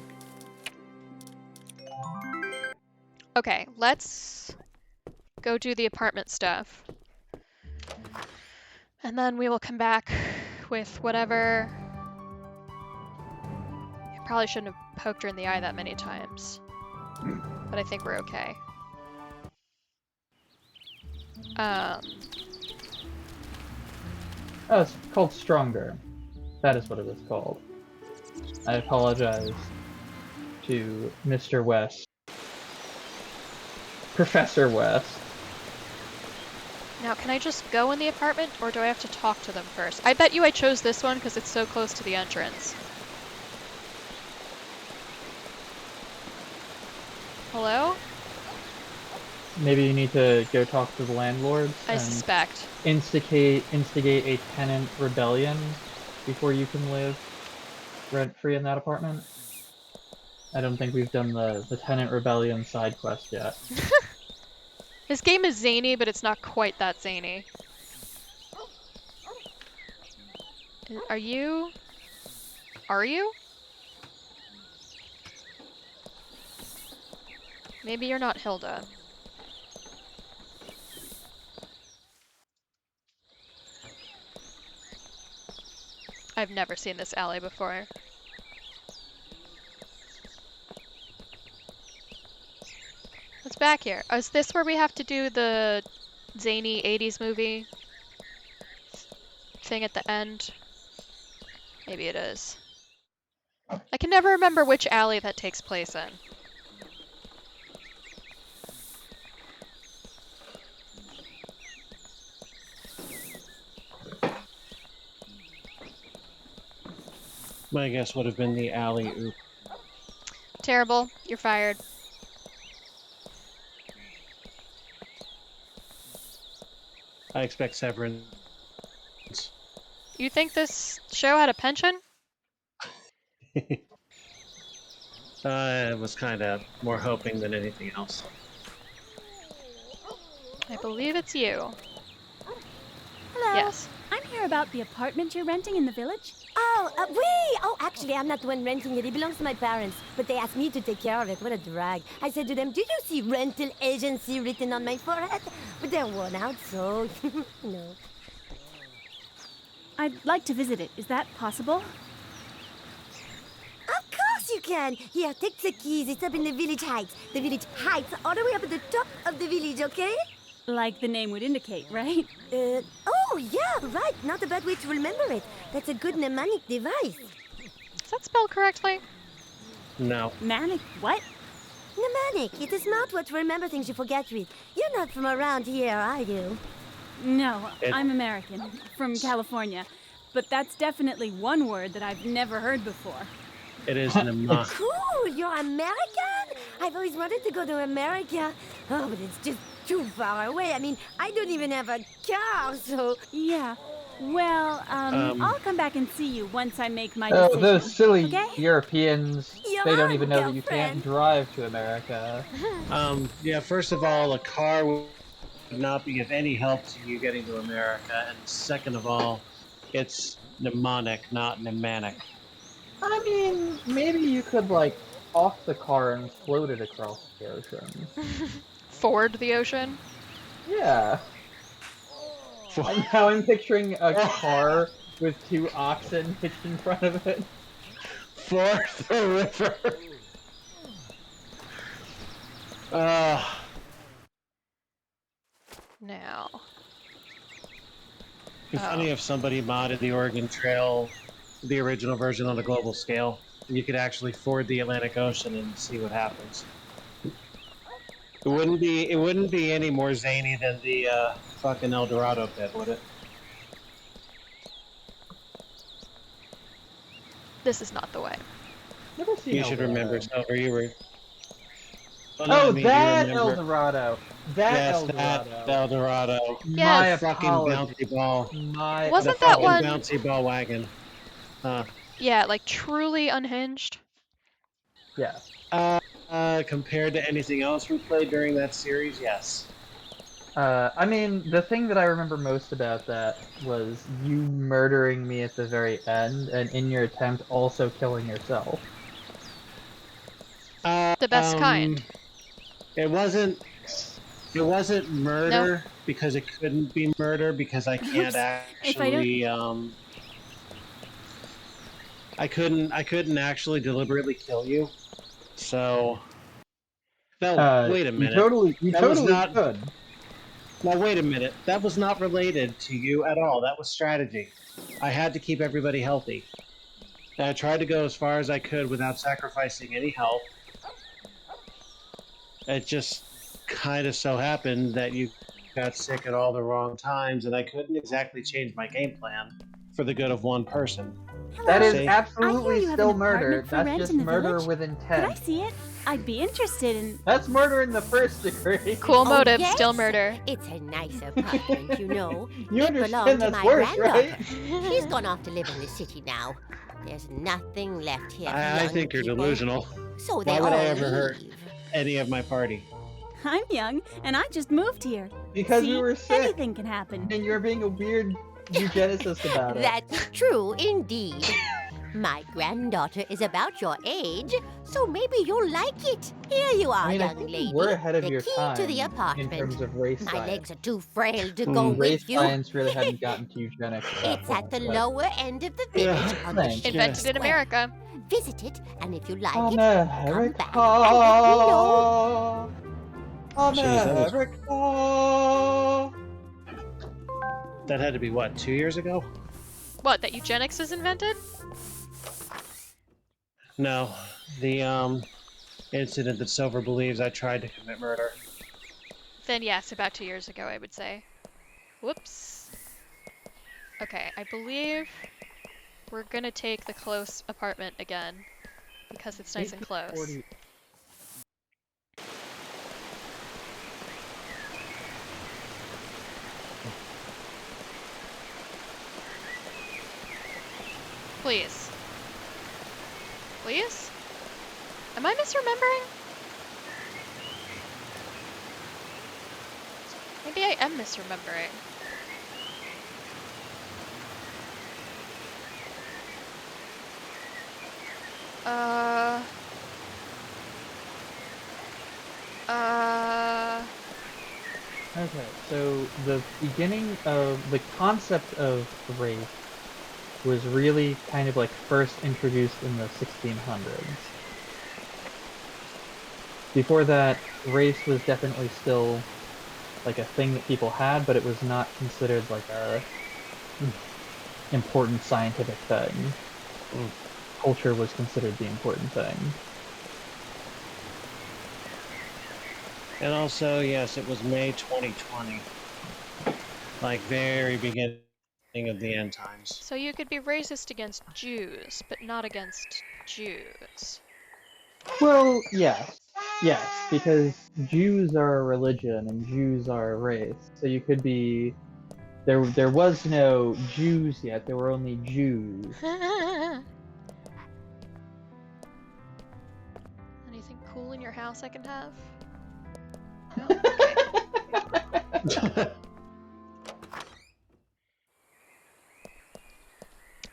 Okay, let's go do the apartment stuff. And then we will come back with whatever... I probably shouldn't have poked her in the eye that many times. But I think we're okay. Oh, it's called Stronger. That is what it is called. I apologize to Mr. West. Professor West. Now, can I just go in the apartment, or do I have to talk to them first? I bet you I chose this one because it's so close to the entrance. Hello? Maybe you need to go talk to the landlords I and suspect. instigate a tenant rebellion before you can live rent-free in that apartment. I don't think we've done the tenant rebellion side quest yet. This game is zany, but it's not quite that zany. Are you? Are you? Maybe you're not Hilda. I've never seen this alley before. What's back here? Oh, is this where we have to do the zany 80s movie thing at the end? Maybe it is. I can never remember which alley that takes place in. My guess would have been the alley-oop. Terrible. You're fired. I expect severance. You think this show had a pension? I was kind of more hoping than anything else. I believe it's you. Hello. Yes. I'm here about the apartment you're renting in the village. Oh, wait! Oh, actually, I'm not the one renting it. It belongs to my parents. But they asked me to take care of it. What a drag. I said to them, do you see rental agency written on my forehead? But they're worn out, so, no. I'd like to visit it. Is that possible? Of course you can! Here, take the keys. It's up in the village heights. The village heights, all the way up at the top of the village, okay? Like the name would indicate, right? Oh, yeah, right. Not a bad way to remember it. That's a good mnemonic device. Is that spelled correctly? No. Manic what? Mnemonic. It's a smart way to remember things you forget with. You're not from around here, are you? No, I'm American, from California. But that's definitely one word that I've never heard before. It is an amount. Cool, you're American? I've always wanted to go to America. Oh, but it's just too far away. I mean, I don't even have a car, so... Yeah. Well, I'll come back and see you once I make my Oh, decision. those silly okay? Europeans. You're They don't on, even know that you can't girlfriend. drive to America. Yeah, first of all, a car would not be of any help to you getting to America. And second of all, it's mnemonic, not mnemonic. I mean, maybe you could, like, off the car and float it across the ocean. Ford the ocean? Yeah. Now I'm picturing a car with 2 oxen hitched in front of it. For the river. Now. It'd be funny if somebody modded the Oregon Trail, the original version on a global scale, and you could actually ford the Atlantic Ocean and see what happens. It wouldn't be any more zany than the fucking El Dorado pit, would it? This is not the way. Never seen You El should Dorado. remember, Silver. You were. Oh, that El Dorado. That El that Dorado. El Dorado. My Yes. Fucking apologies. bouncy ball. Wasn't the that fucking one? bouncy ball wagon? Yeah, like truly unhinged. Yeah. Compared to anything else we played during that series, yes. I mean, the thing that I remember most about that was you murdering me at the very end, and in your attempt also killing yourself. The best kind. It wasn't murder because it couldn't be murder because I can't actually I couldn't actually deliberately kill you. So no, wait a minute. You That totally was not could. Now wait a minute. That was not related to you at all. That was strategy. I had to keep everybody healthy. And I tried to go as far as I could without sacrificing any health. It just kind of so happened that you got sick at all the wrong times, and I couldn't exactly change my game plan for the good of one person. That is See? absolutely still murder. for That's rent just in the murder village? with Could intent. I see it? I'd be interested in. That's murder in the first degree. Cool motive, yes? still murder. It's a nice apartment, you know. You It belonged understand to that's my worse, granddaughter. right? She's gone off to live in the city now. There's nothing left here. I think you're delusional. So they Why would all I ever hurt leave. any of my party? I'm young, and I just moved here. Because See, we were sick, anything can happen. and you're being a weird eugenicist about it. That's true, indeed. My granddaughter is about your age, so maybe you'll like it. Here you are, I mean, I young think lady. you were ahead of the your key time to the in apartment. terms of race My science. legs are too frail to go Race with you. science really hadn't gotten to eugenics. It's at the point, but- lower end of the village on the Thanks. Invented in America. Visit it, and if you like it, America. back and let me know. America. That had to be what, 2 years ago? What, that eugenics is invented? No, the incident that Silver believes I tried to commit murder. Then yes, about 2 years ago, I would say. Whoops. Okay, I believe we're gonna take the close apartment again because it's nice and close. 1840. Please. Please? Am I misremembering? Maybe I am misremembering. Okay, so the beginning of the concept of race was really kind of like first introduced in the 1600s. Before that, race was definitely still like a thing that people had, but it was not considered like a important scientific thing. Culture was considered the important thing. And also, yes, it was May 2020. Like, very beginning of the end times. So you could be racist against Jews, but not against Jews. Well, yes. Yes, because Jews are a religion and Jews are a race. So you could be... There was no Jews yet, there were only Jews. Anything cool in your house I can have?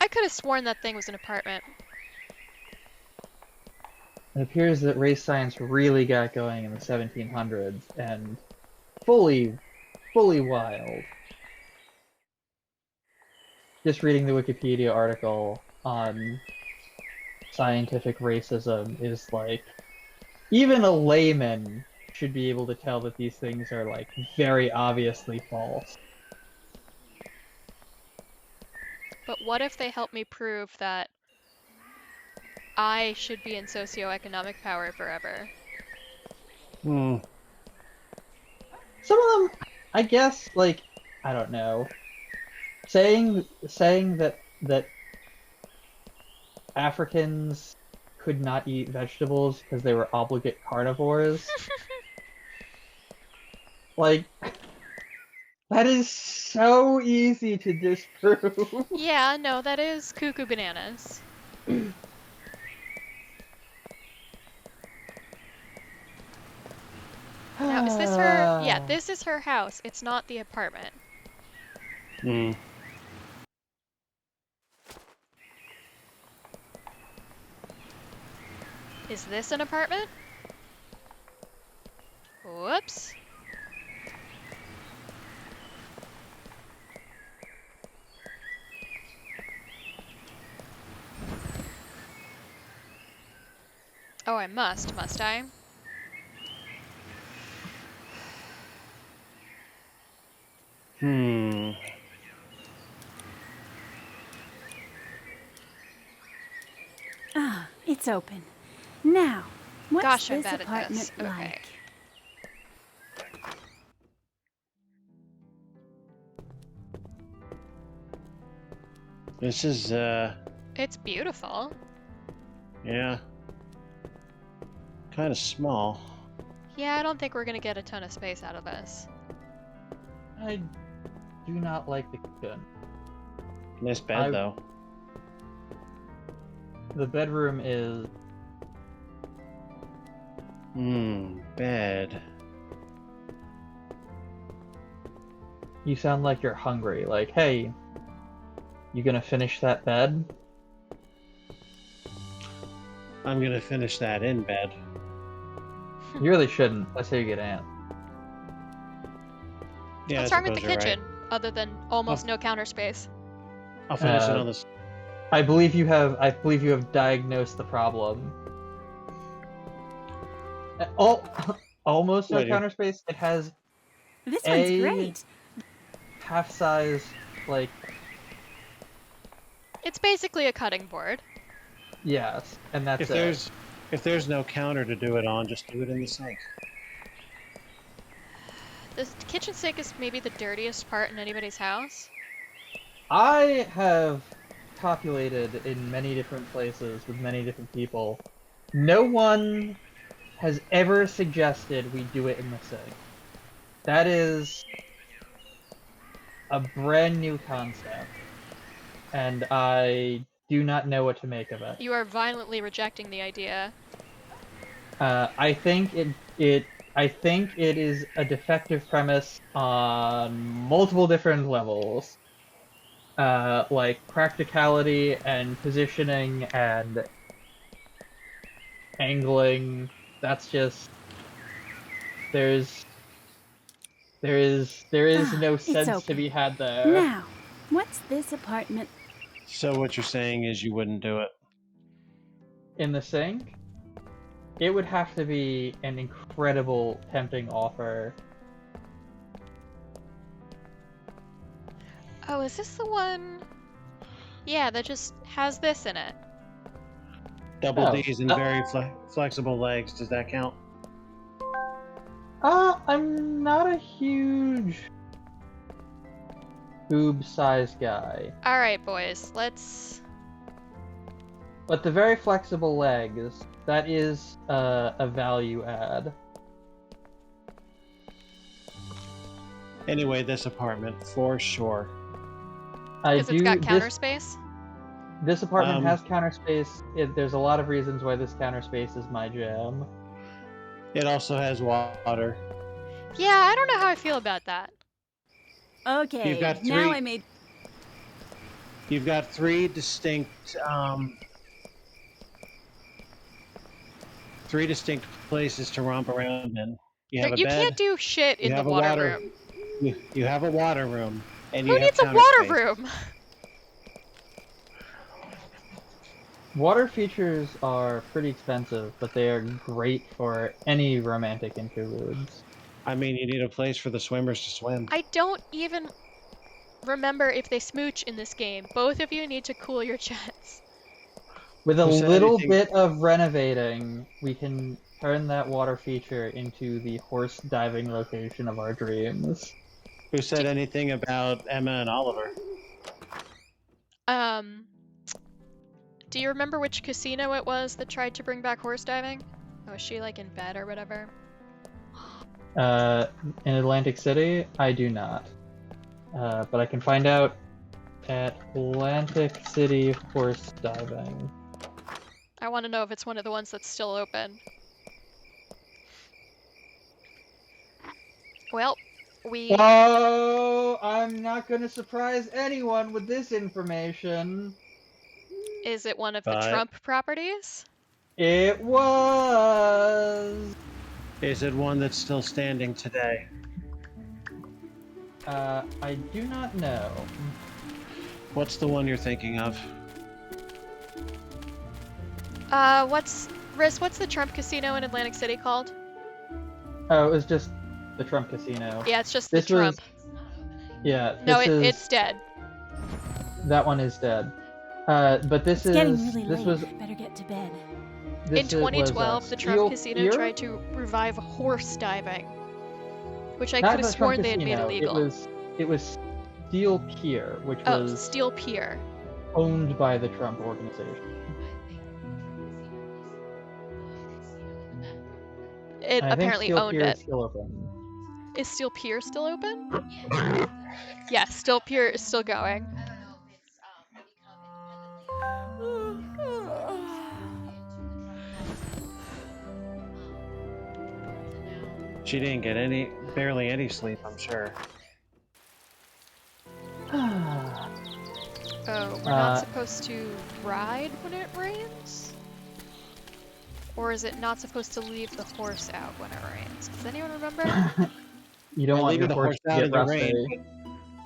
I could have sworn that thing was an apartment. It appears that race science really got going in the 1700s and fully wild. just reading the Wikipedia article on scientific racism is like, even a layman should be able to tell that these things are like very obviously false. But what if they help me prove that I should be in socioeconomic power forever? Some of them, I guess, like, I don't know. Saying that Africans could not eat vegetables because they were obligate carnivores. Like, that is so easy to disprove. Yeah, no, that is cuckoo bananas. Now, is this her? Yeah, this is her house. It's not the apartment. Is this an apartment? Whoops. Oh, I must I? Ah, it's open. Now, what's Gosh, I'm this bad at apartment this. like? Okay. This is, It's beautiful. yeah. Kind of small. Yeah, I don't think we're gonna get a ton of space out of this. I do not like the kitchen. Nice bed, though. The bedroom is... Bed. You sound like you're hungry. Like, hey, you gonna finish that bed? I'm gonna finish that in bed. You really shouldn't. That's how you get ants. Yeah, What's I wrong with the suppose you're kitchen, right. other than almost no counter space? I'll finish it on this. I believe you have diagnosed the problem. Almost no Wait, counter space. It has This one's great. half-size, like, It's basically a cutting board. yes, and that's it. If there's no counter to do it on, just do it in the sink. The kitchen sink is maybe the dirtiest part in anybody's house. I have populated in many different places with many different people. No one has ever suggested we do it in the sink. That is a brand new concept, and I do not know what to make of it. You are violently rejecting the idea. I think it is a defective premise on multiple different levels. Like practicality and positioning and angling. That's just there is no sense to be had there. Now, what's this apartment? So what you're saying is you wouldn't do it? In the sink, it would have to be an incredible tempting offer. Oh, is this the one? Yeah, that just has this in it. Double D's and very flexible legs. Does that count? I'm not a huge boob size guy. Alright, boys, let's... But the very flexible legs, that is a value add. Anyway, this apartment, for sure. Because it's got counter space? This apartment has counter space. There's a lot of reasons why this counter space is my jam. It also has water. Yeah, I don't know how I feel about that. Okay, You've got now three- I made... You've got three distinct places to romp around in. You have a You bed. can't do shit in you the have a water room. You have a water room. And Who you needs a have water counter space. room? Water features are pretty expensive, but they are great for any romantic interludes. I mean, you need a place for the swimmers to swim. I don't even remember if they smooch in this game. Both of you need to cool your jets. With a little bit of renovating, we can turn that water feature into the horse diving location of our dreams. Who said anything about Emma and Oliver? Do you remember which casino it was that tried to bring back horse diving? Oh, was she like in bed or whatever? In Atlantic City, I do not. But I can find out at Atlantic City horse diving. I want to know if it's one of the ones that's still open. Well, Oh, I'm not going to surprise anyone with this information. Is it one of the Trump properties? It was. Is it one that's still standing today? I do not know. What's the one you're thinking of? What's the Trump casino in Atlantic City called? Oh, it was just the Trump casino. Yeah, it's just the Trump. Yeah. No, it's dead. That one is dead. But this is Getting really this late. was Better get to bed. In 2012, the Trump casino tried to revive horse diving, which I could have sworn they had made illegal. It was Steel Pier, which was Steel Pier, owned by the Trump organization. It apparently owned it. Is still open. Is Steel Pier still open? Yeah, Steel Pier is still going. She didn't get barely any sleep, I'm sure. Oh, we're not supposed to ride when it rains? Or is it not supposed to leave the horse out when it rains? Does anyone remember? You don't want leaving your the horse horse out to in get the rusty. rain.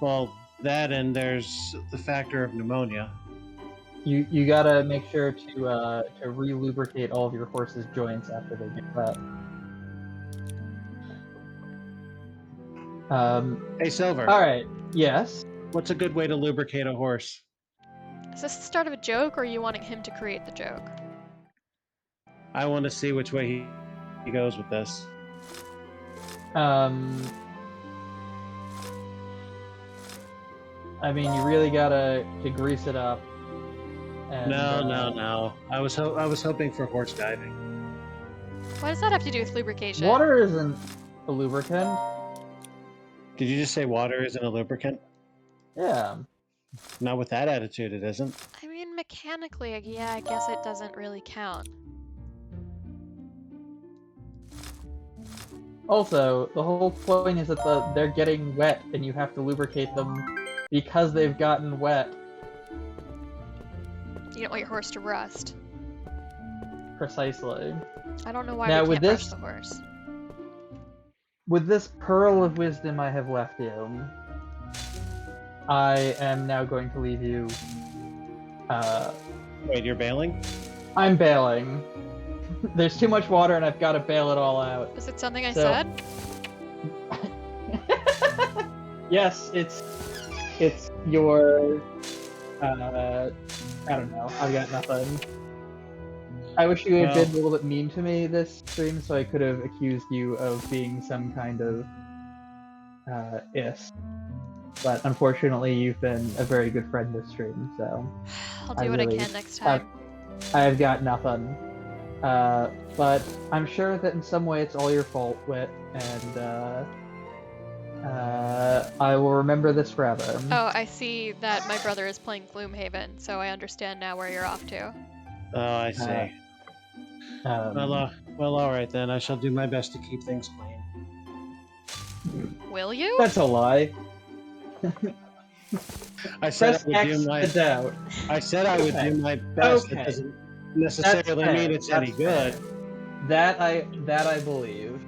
Well, that and there's the factor of pneumonia. You gotta make sure to re-lubricate all of your horse's joints after they get wet. Hey, Silver. All right. Yes. What's a good way to lubricate a horse? Is this the start of a joke, or are you wanting him to create the joke? I want to see which way he goes with this. I mean, you really gotta grease it up. And, No. I was hoping for horse diving. What does that have to do with lubrication? Water isn't a lubricant. Did you just say water isn't a lubricant? Yeah. Not with that attitude, it isn't. I mean, mechanically, yeah, I guess it doesn't really count. Also, the whole point is that they're getting wet, and you have to lubricate them because they've gotten wet. You don't want your horse to rust. Precisely. I don't know why Now, we with can't brush this- the horse. With this pearl of wisdom I have left you, I am now going to leave you. Wait, you're bailing? I'm bailing. There's too much water, and I've got to bail it all out. Was it something I said? Yes, it's your. I don't know. I've got nothing. I wish you had been a little bit mean to me this stream, so I could have accused you of being some kind of is. But unfortunately, you've been a very good friend this stream, so I'll do what I can next time. I've got nothing. But I'm sure that in some way it's all your fault, Wit, and I will remember this forever. Oh, I see that my brother is playing Gloomhaven, so I understand now where you're off to. Oh, I see. Well, all right then. I shall do my best to keep things clean. Will you? That's a lie. I said Press X to doubt. I said I would do my best. Okay. That doesn't necessarily That's mean fair. it's any That's good. fair. That I believe.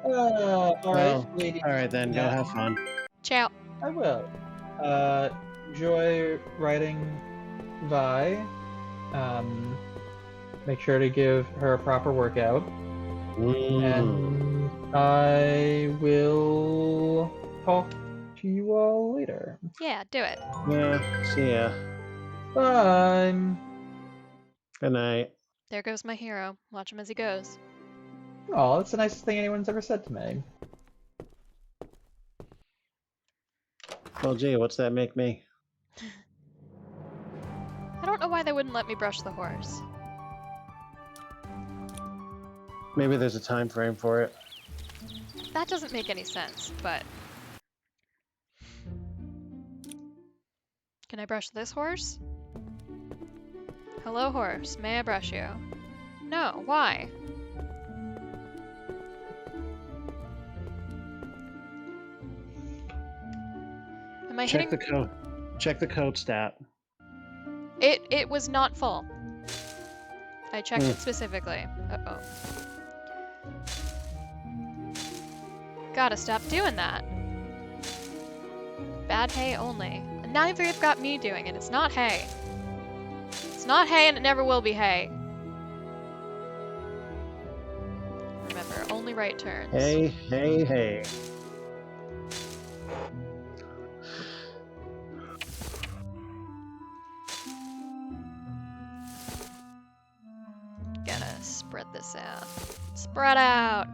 All right, ladies. All right then. Go have fun. Ciao. I will. Enjoy writing Vi. Make sure to give her a proper workout. And I will talk to you all later. Yeah, do it. Yeah, see ya. Bye. Good night. There goes my hero. Watch him as he goes. Oh, that's the nicest thing anyone's ever said to me. Well, gee, what's that make me? I don't know why they wouldn't let me brush the horse. Maybe there's a time frame for it. That doesn't make any sense, but... Can I brush this horse? Hello, horse. May I brush you? No. Why? Am I Check hitting... the code. Check the code stat. It was not full. I checked it specifically. Uh-oh. Gotta stop doing that. Bad hay only. And now they've got me doing it. It's not hay. It's not hay and it never will be hay. Remember, only right turns. Hey, hey, hey. Gotta spread this out. Spread out!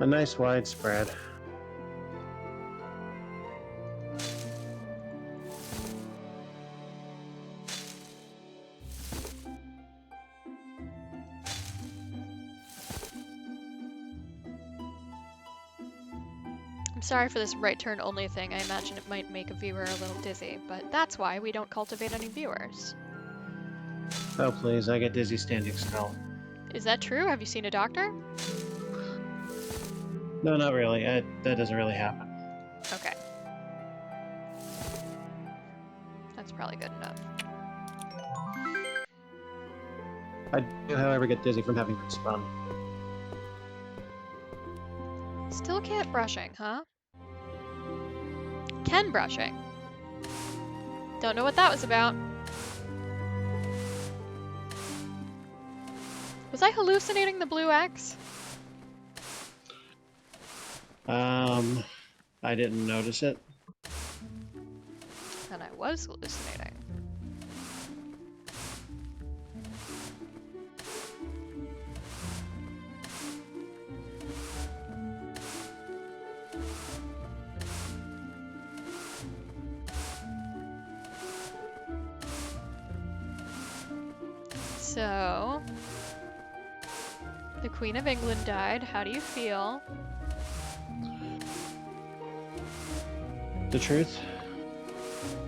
A nice wide spread. I'm sorry for this right turn only thing. I imagine it might make a viewer a little dizzy, but that's why we don't cultivate any viewers. Oh, please, I get dizzy standing still. Is that true? Have you seen a doctor? No, not really. That doesn't really happen. Okay. That's probably good enough. I do, however, get dizzy from having been spun. Still can't brushing, huh? Can brushing. Don't know what that was about. Was I hallucinating the blue X? I didn't notice it. And I was hallucinating. So, the Queen of England died. How do you feel? The truth?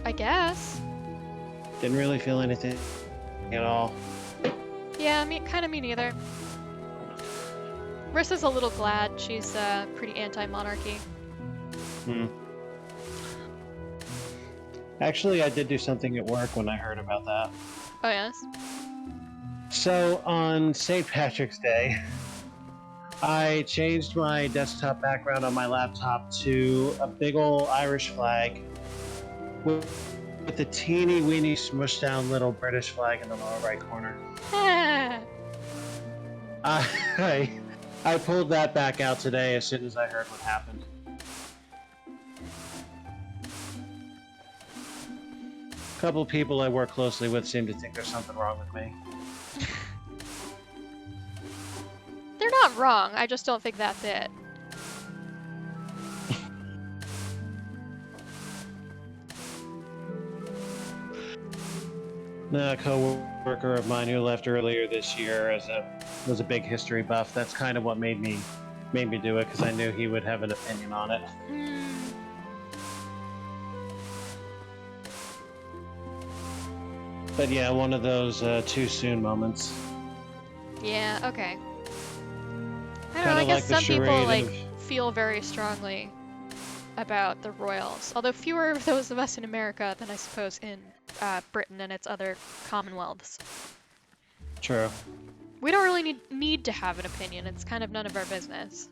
I guess. Didn't really feel anything at all. Yeah, kind of me neither. Rissa's a little glad. She's pretty anti-monarchy. Actually, I did do something at work when I heard about that. Oh, yes? So, on St. Patrick's Day, I changed my desktop background on my laptop to a big ol' Irish flag with a teeny weeny smushed down little British flag in the lower right corner. I pulled that back out today as soon as I heard what happened. A couple people I work closely with seem to think there's something wrong with me. They're not wrong, I just don't think that's it. A co-worker of mine who left earlier this year was a big history buff. That's kind of what made me do it, because I knew he would have an opinion on it. But yeah, one of those too soon moments. Yeah, okay. I don't know, I guess some people feel very strongly about the royals. Although fewer of those of us in America than I suppose in Britain and its other commonwealths. True. We don't really need to have an opinion. It's kind of none of our business.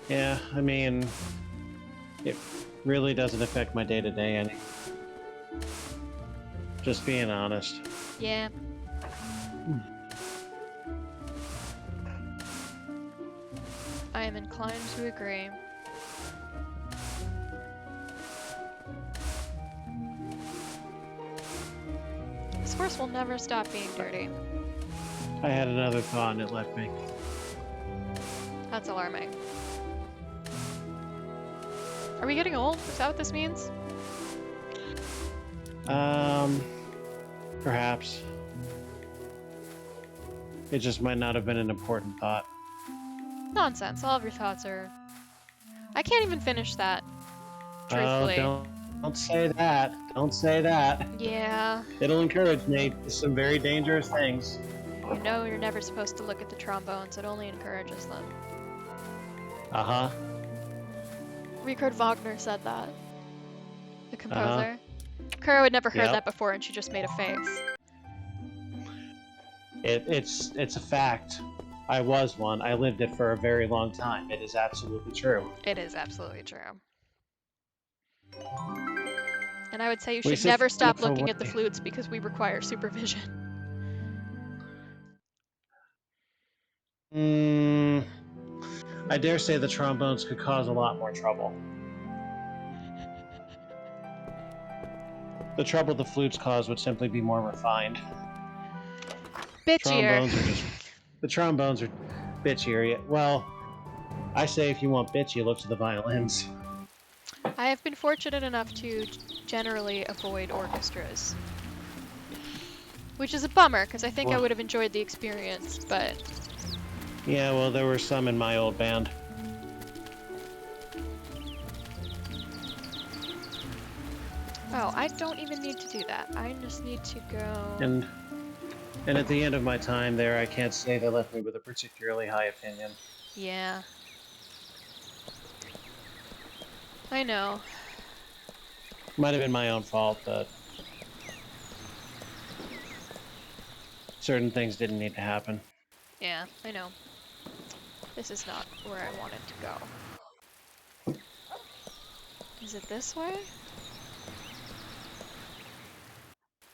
Yeah, I mean, it really doesn't affect my day-to-day any. Just being honest. Yeah. I am inclined to agree. This horse will never stop being dirty. I had another thought and it left me. That's alarming. Are we getting old? Is that what this means? Perhaps. It just might not have been an important thought. Nonsense. All of your thoughts are... I can't even finish that. Truthfully. Oh, don't say that. Don't say that. Yeah. It'll encourage me to some very dangerous things. You know you're never supposed to look at the trombones. It only encourages them. Uh-huh. Richard Wagner said that. The composer. Kuro had never heard that before and she just made a face. It's a fact. I was one. I lived it for a very long time. It is absolutely true. It is absolutely true. And I would say you should never stop looking at the flutes because we require supervision. I dare say the trombones could cause a lot more trouble. The trouble the flutes cause would simply be more refined. Bitchier. The trombones are bitchier. Well, I say if you want bitchy, look to the violins. I have been fortunate enough to generally avoid orchestras. Which is a bummer, because I think I would have enjoyed the experience, but... Yeah, well, there were some in my old band. Oh, I don't even need to do that. I just need to go... And at the end of my time there, I can't say they left me with a particularly high opinion. Yeah. I know. Might have been my own fault, but... certain things didn't need to happen. Yeah, I know. This is not where I wanted to go. Is it this way?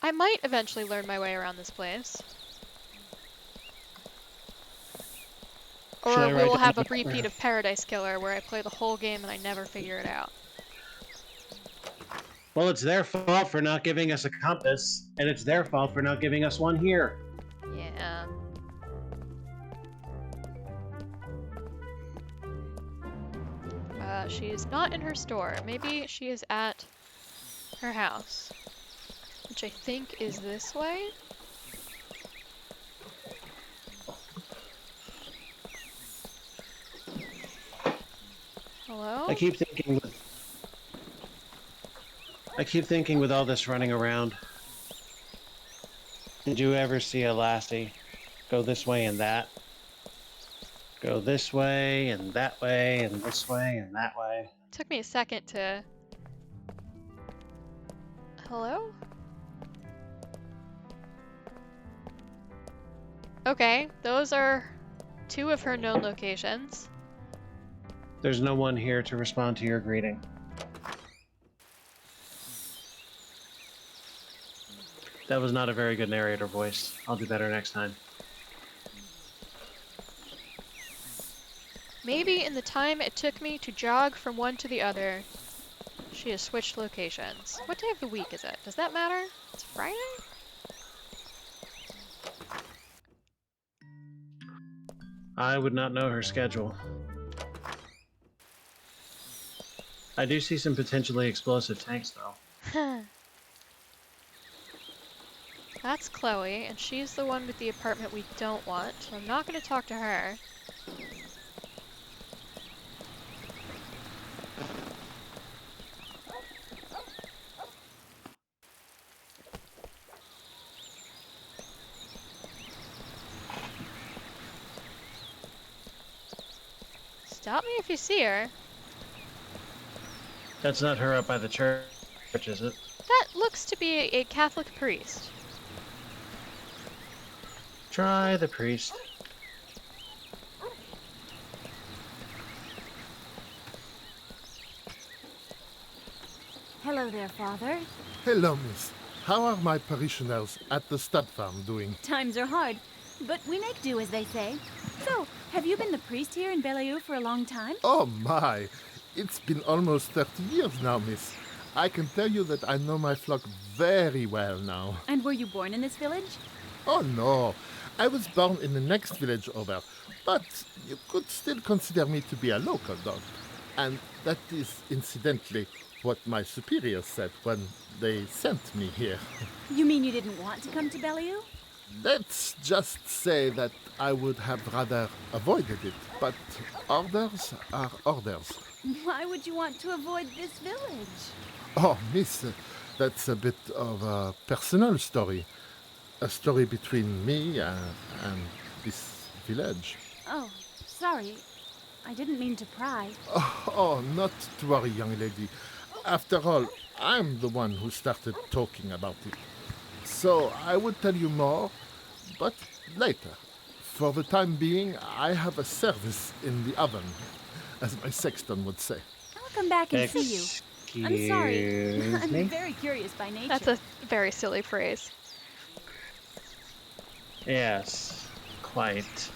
I might eventually learn my way around this place. Or we will have a repeat of Paradise Killer where I play the whole game and I never figure it out. Well, it's their fault for not giving us a compass, and it's their fault for not giving us one here. Yeah. She is not in her store. Maybe she is at her house. Which I think is this way? Hello? I keep thinking with all this running around. Did you ever see a lassie go this way and that? Go this way and that way and this way and that way. It took me a second to... Hello? Okay, those are two of her known locations. There's no one here to respond to your greeting. That was not a very good narrator voice. I'll do better next time. Maybe in the time it took me to jog from one to the other, she has switched locations. What day of the week is it? Does that matter? It's Friday? I would not know her schedule. I do see some potentially explosive tanks, though. That's Chloe, and she's the one with the apartment we don't want, so I'm not going to talk to her. Stop me if you see her. That's not her up by the church, is it? That looks to be a Catholic priest. Try the priest. Hello there, Father. Hello, miss. How are my parishioners at the stud farm doing? Times are hard, but we make do, as they say. So, have you been the priest here in Bellevue for a long time? Oh, my. It's been almost 30 years now, miss. I can tell you that I know my flock very well now. And were you born in this village? Oh, no. I was born in the next village over, but you could still consider me to be a local dog. And that is, incidentally, what my superiors said when they sent me here. You mean you didn't want to come to Bellevue? Let's just say that I would have rather avoided it, but orders are orders. Why would you want to avoid this village? Oh, miss, that's a bit of a personal story. A story between me and this village. Oh, sorry. I didn't mean to pry. Oh, not to worry, young lady. After all, I'm the one who started talking about it. So I would tell you more, but later. For the time being, I have a service in the oven, as my sexton would say. I'll come back and see you. I'm sorry. I'm me? very curious by nature. That's a very silly phrase. Yes, quite.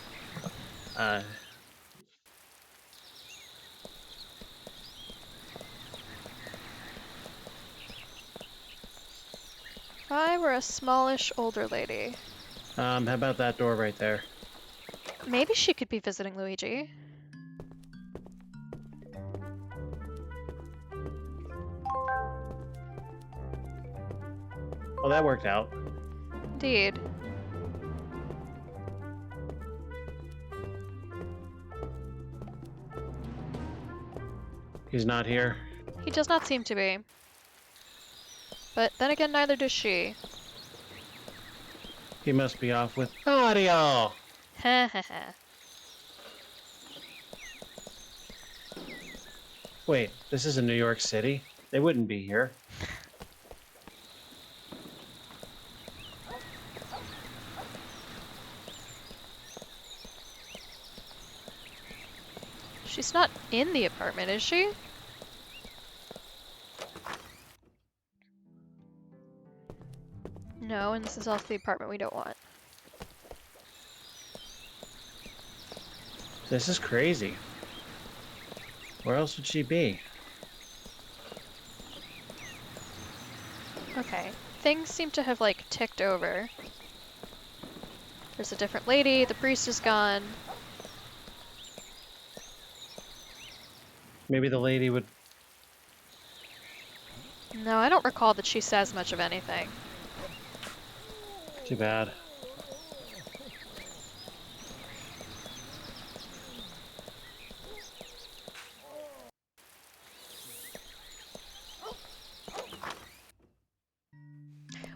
If I were a smallish older lady, How about that door right there? maybe she could be visiting Luigi. Well, that worked out. Indeed. He's not here. He does not seem to be. But then again, neither does she. He must be off with audio. Ha ha ha. Wait, this is in New York City? They wouldn't be here. She's not in the apartment, is she? No, and this is also the apartment we don't want. This is crazy. Where else would she be? Okay, things seem to have like ticked over. There's a different lady, the priest is gone. Maybe the lady would... No, I don't recall that she says much of anything. Too bad.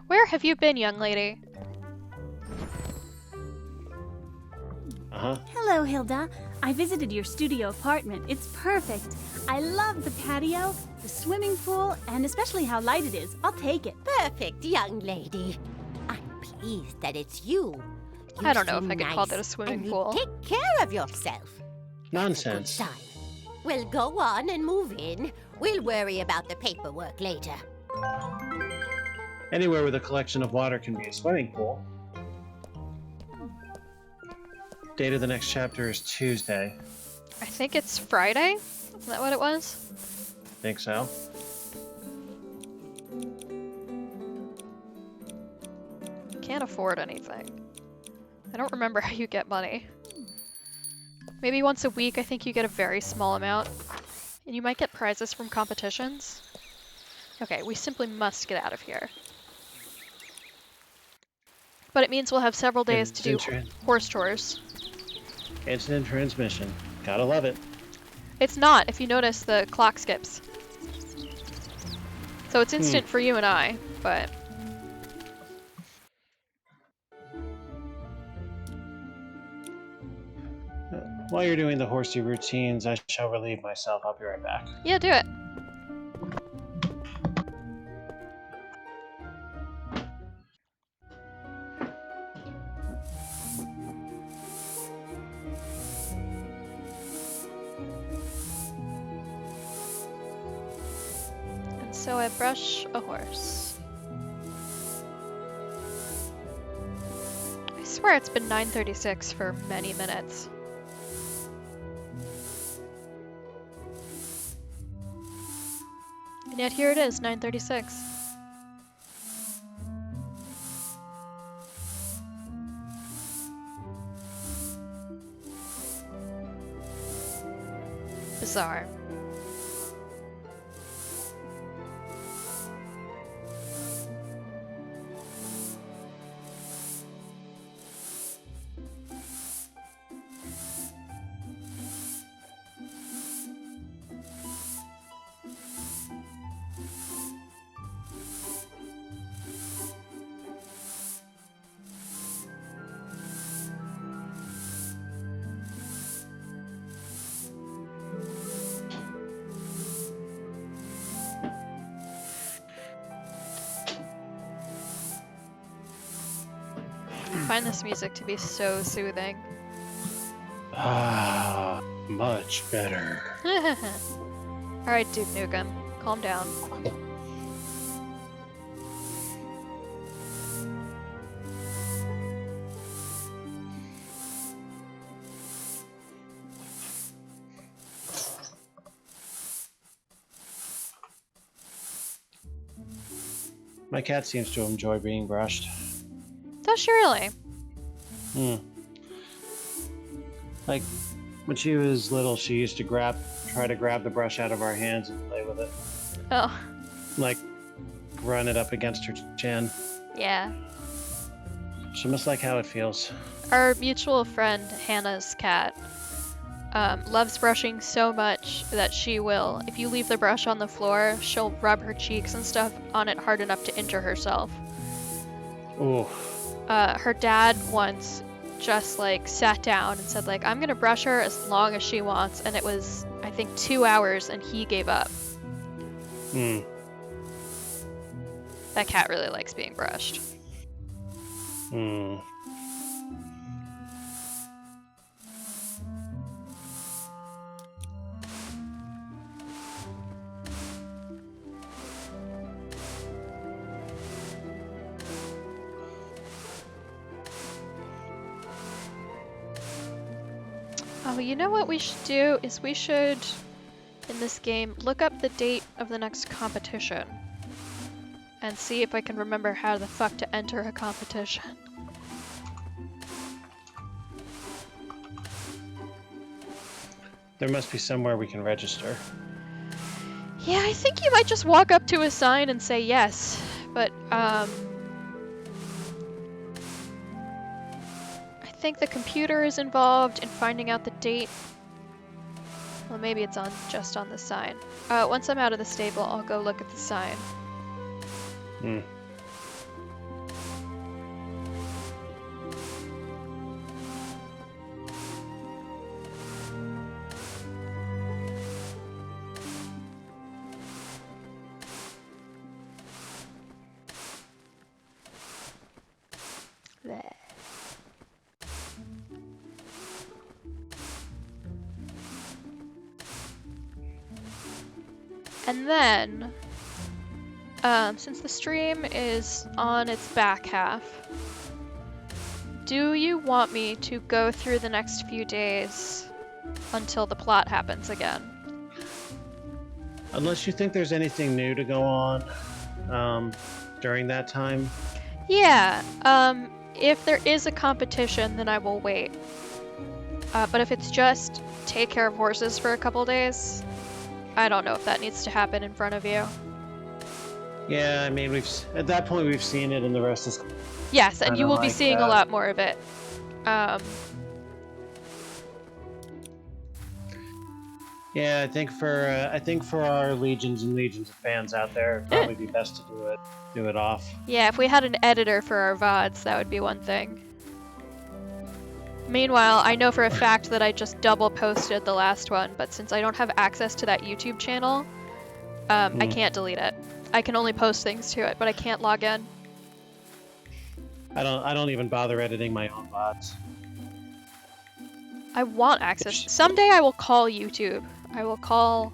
Where have you been, young lady? Uh-huh. Hello, Hilda. I visited your studio apartment. It's perfect. I love the patio, the swimming pool, and especially how light it is. I'll take it. Perfect, young lady. I'm pleased that it's you. I don't know if seem I could call that a nice, swimming and you pool. take care of yourself. Nonsense. Good sign. Well, go on and move in. We'll worry about the paperwork later. Anywhere with a collection of water can be a swimming pool. Date of the next chapter is Tuesday. I think it's Friday? Is that what it was? Think so? Can't afford anything. I don't remember how you get money. Maybe once a week I think you get a very small amount. And you might get prizes from competitions. Okay, we simply must get out of here. But it means we'll have several days to do horse tours. Instant transmission. Gotta love it. It's not, if you notice the clock skips. So it's instant for you and I, but... While you're doing the horsey routines, I shall relieve myself. I'll be right back. Yeah, do it. So I brush a horse. I swear it's been 9:36 for many minutes. And yet here it is, 9:36. Bizarre. I find this music to be so soothing. Ah, much better. Alright, Duke Nukem, calm down. My cat seems to enjoy being brushed. Does she really? Like, when she was little, she used to try to grab the brush out of our hands and play with it. Oh. Like, run it up against her chin. Yeah. She must like how it feels. Our mutual friend, Hannah's cat, loves brushing so much that she will, if you leave the brush on the floor, she'll rub her cheeks and stuff on it hard enough to injure herself. Ooh. Her dad once just like sat down and said like, I'm gonna brush her as long as she wants, and it was, I think, 2 hours and he gave up. That cat really likes being brushed. Oh, you know what we should do is we should, in this game, look up the date of the next competition and see if I can remember how the fuck to enter a competition. There must be somewhere we can register. Yeah, I think you might just walk up to a sign and say yes, but I think the computer is involved in finding out the date. Well, maybe it's just on the sign. Once I'm out of the stable, I'll go look at the sign. Bleh. And then, since the stream is on its back half, do you want me to go through the next few days until the plot happens again? Unless you think there's anything new to go on during that time. Yeah, if there is a competition, then I will wait. But if it's just take care of horses for a couple days, I don't know if that needs to happen in front of you. Yeah, I mean, at that point we've seen it, and the rest is. Yes, and you will be seeing a lot more of it. Yeah, I think for our legions and legions of fans out there, it'd probably be best to do it off. Yeah, if we had an editor for our VODs, that would be one thing. Meanwhile, I know for a fact that I just double posted the last one, but since I don't have access to that YouTube channel, I can't delete it. I can only post things to it, but I can't log in. I don't even bother editing my own VODs. I want access. Someday I will call YouTube. I will call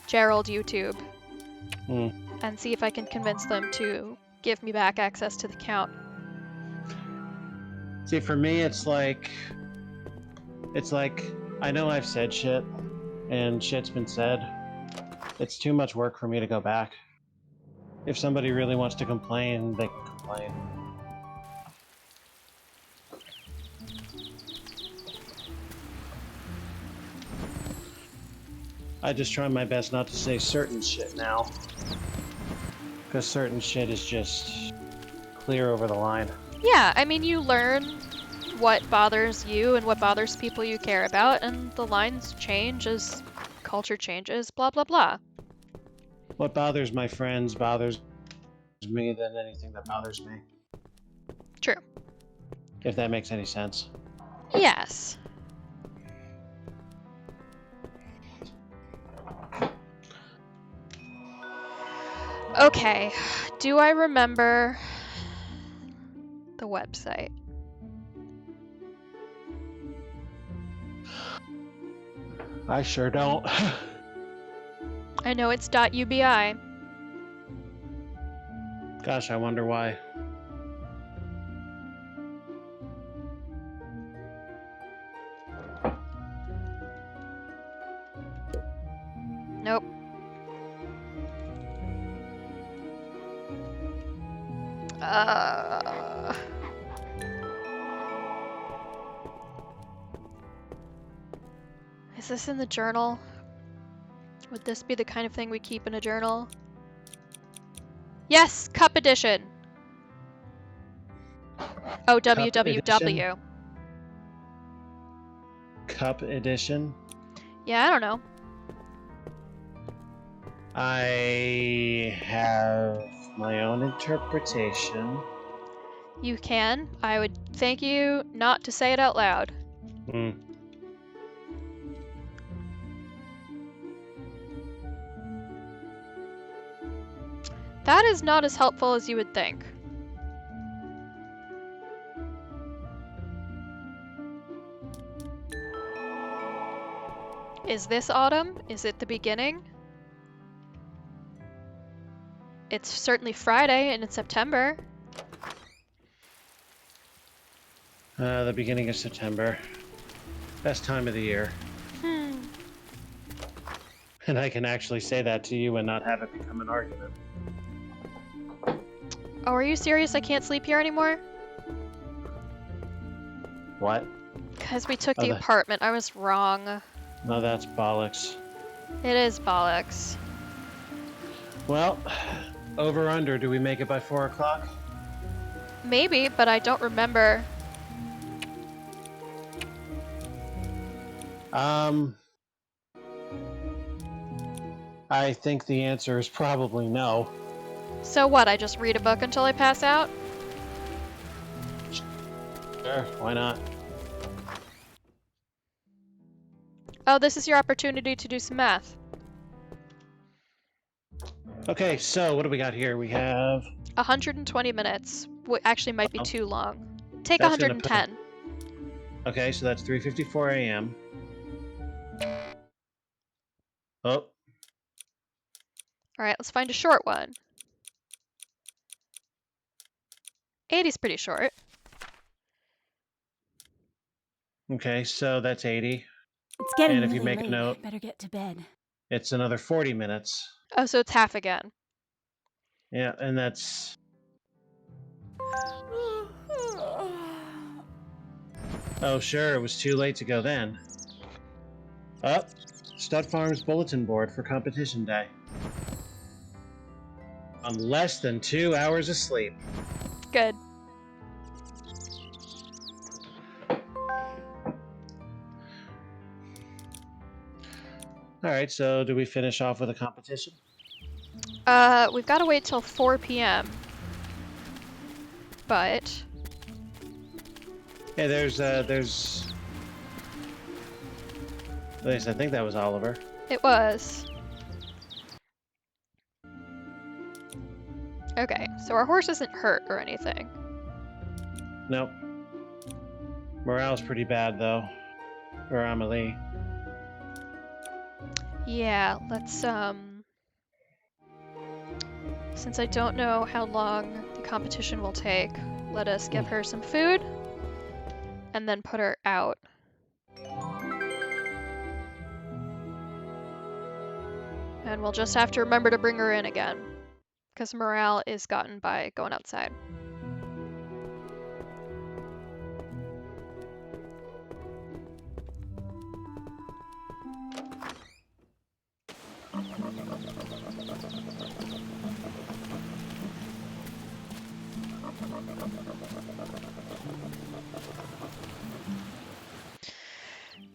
Gerald YouTube. and see if I can convince them to give me back access to the count. See, for me, it's like, I know I've said shit, and shit's been said. It's too much work for me to go back. If somebody really wants to complain, they can complain. I just try my best not to say certain shit now. Because certain shit is just clear over the line. Yeah, I mean, you learn what bothers you and what bothers people you care about, and the lines change as culture changes, blah, blah, blah. What bothers my friends bothers me than anything that bothers me. True. If that makes any sense. Yes. Okay, do I remember the website? I sure don't. I know it's .ubi. Gosh, I wonder why. Nope. Is this in the journal? Would this be the kind of thing we keep in a journal? Yes, Cup Edition. Oh, www. Cup Edition? Yeah, I don't know. I have my own interpretation. You can. I would thank you not to say it out loud. That is not as helpful as you would think. Is this autumn? Is it the beginning? It's certainly Friday and it's September. The beginning of September. Best time of the year. And I can actually say that to you and not have it become an argument. Oh, are you serious? I can't sleep here anymore? What? Because we took the apartment. I was wrong. No, that's bollocks. It is bollocks. Well, over under, do we make it by 4 o'clock? Maybe, but I don't remember. I think the answer is probably no. So what, I just read a book until I pass out? Sure, why not? Oh, this is your opportunity to do some math. Okay, so what do we got here? We have 120 minutes. Actually, might be too long. Take That's 110. Okay, so that's 3:54 a.m. Oh. Alright, let's find a short one. 80's pretty short. Okay, so that's 80. It's getting And if really you make late. a note, Better get to bed. it's another 40 minutes. Oh, so it's half again. Yeah, and that's... Oh, sure, it was too late to go then. Up, Stud Farm's bulletin board for competition day. On less than 2 hours of sleep. Good. Alright, so do we finish off with a competition? We've got to wait till 4 p.m. But... Yeah, there's... At least I think that was Oliver. It was. Okay, so our horse isn't hurt or anything. Nope. Morale's pretty bad, though. For Amelie. Yeah, let's, Since I don't know how long the competition will take, let us give her some food and then put her out. And we'll just have to remember to bring her in again, because morale is gotten by going outside.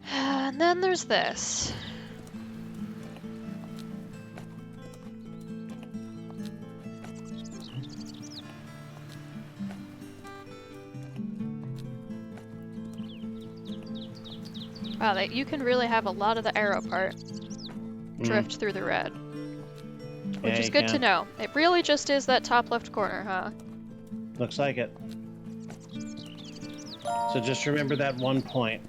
And then there's this. Wow, that you can really have a lot of the arrow part drift through the red. Which is good to know. It really just is that top left corner, huh? Looks like it. So just remember that one point.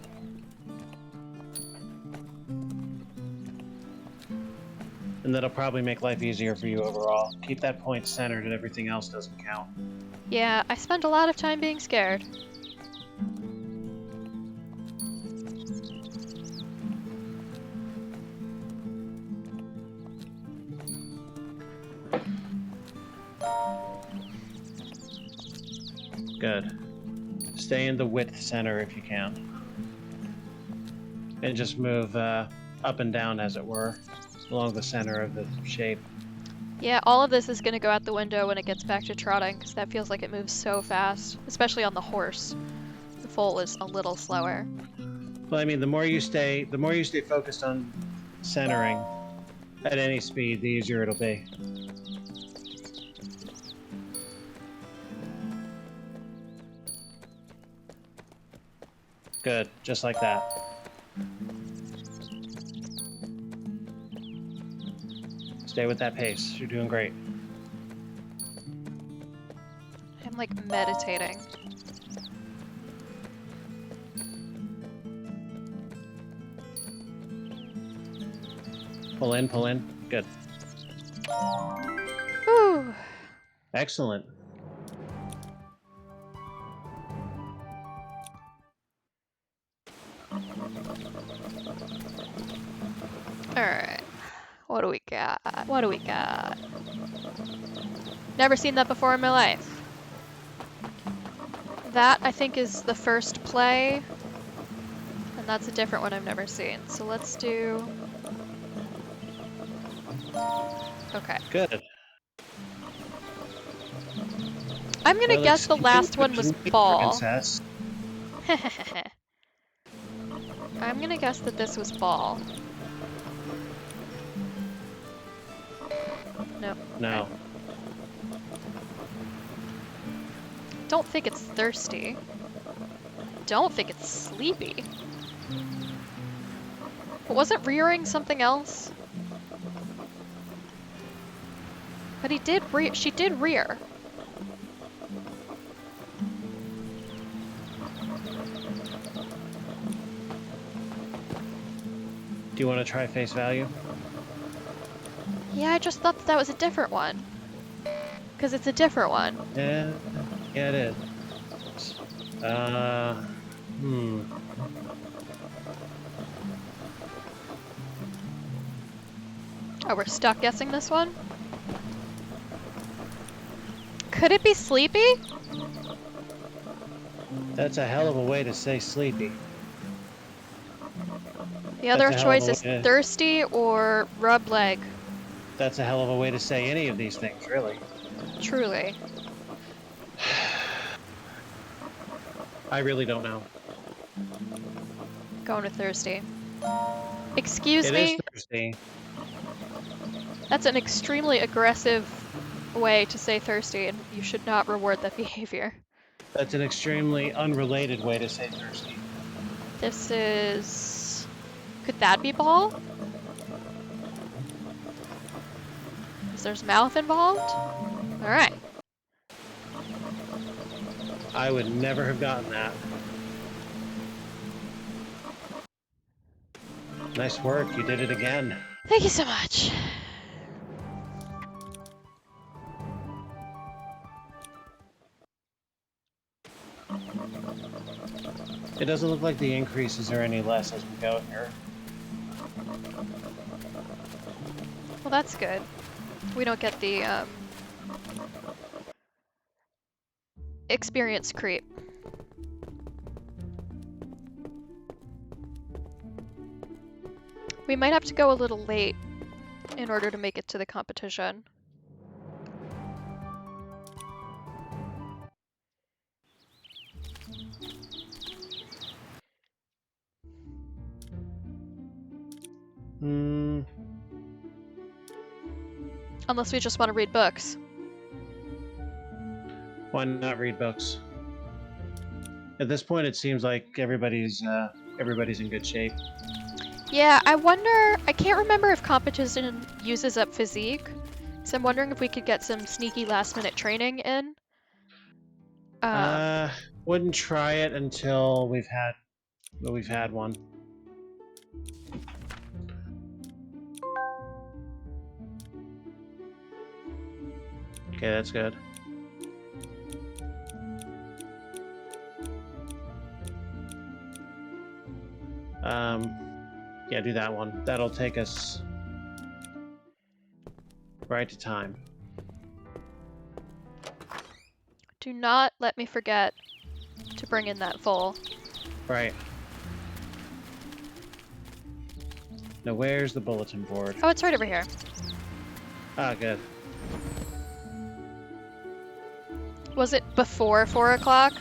And that'll probably make life easier for you overall. Keep that point centered and everything else doesn't count. Yeah, I spend a lot of time being scared. Good. Stay in the width center if you can. And just move up and down, as it were, along the center of the shape. Yeah, all of this is going to go out the window when it gets back to trotting, because that feels like it moves so fast, especially on the horse. The foal is a little slower. Well, I mean, the more you stay focused on centering at any speed, the easier it'll be. Good, just like that. Stay with that pace. You're doing great. I'm like meditating. Pull in, pull in. Good. Whew. Excellent. Alright. What do we got? What do we got? Never seen that before in my life. That, I think, is the first play. And that's a different one I've never seen. So let's do... Okay. Good. I'm gonna guess the last one was ball. Princess. I'm gonna guess that this was ball. No. No. Okay. Don't think it's thirsty. Don't think it's sleepy. But wasn't rearing something else? But he did rear. She did rear. Do you want to try face value? Yeah, I just thought that was a different one. Because it's a different one. Yeah, it is. Oh, we're stuck guessing this one? Could it be sleepy? That's a hell of a way to say sleepy. The other That's a hell of choice a is way- thirsty or rub leg. That's a hell of a way to say any of these things, really. Truly. I really don't know. Going with thirsty. Excuse It me? is thirsty. That's an extremely aggressive way to say thirsty, and you should not reward that behavior. That's an extremely unrelated way to say thirsty. This is... Could that be ball? Is there's mouth involved? Alright. I would never have gotten that. Nice work, you did it again. Thank you so much. It doesn't look like the increases are any less as we go here. Well, that's good. We don't get the experience creep. We might have to go a little late in order to make it to the competition. Unless we just want to read books. Why not read books? At this point, it seems like everybody's in good shape. Yeah, I wonder. I can't remember if competition uses up physique, so I'm wondering if we could get some sneaky last-minute training in. Wouldn't try it until we've had one. Okay, that's good. Yeah, do that one. That'll take us right to time. Do not let me forget to bring in that foal. Right. Now, where's the bulletin board? Oh, it's right over here. Ah, good. Was it before 4 o'clock?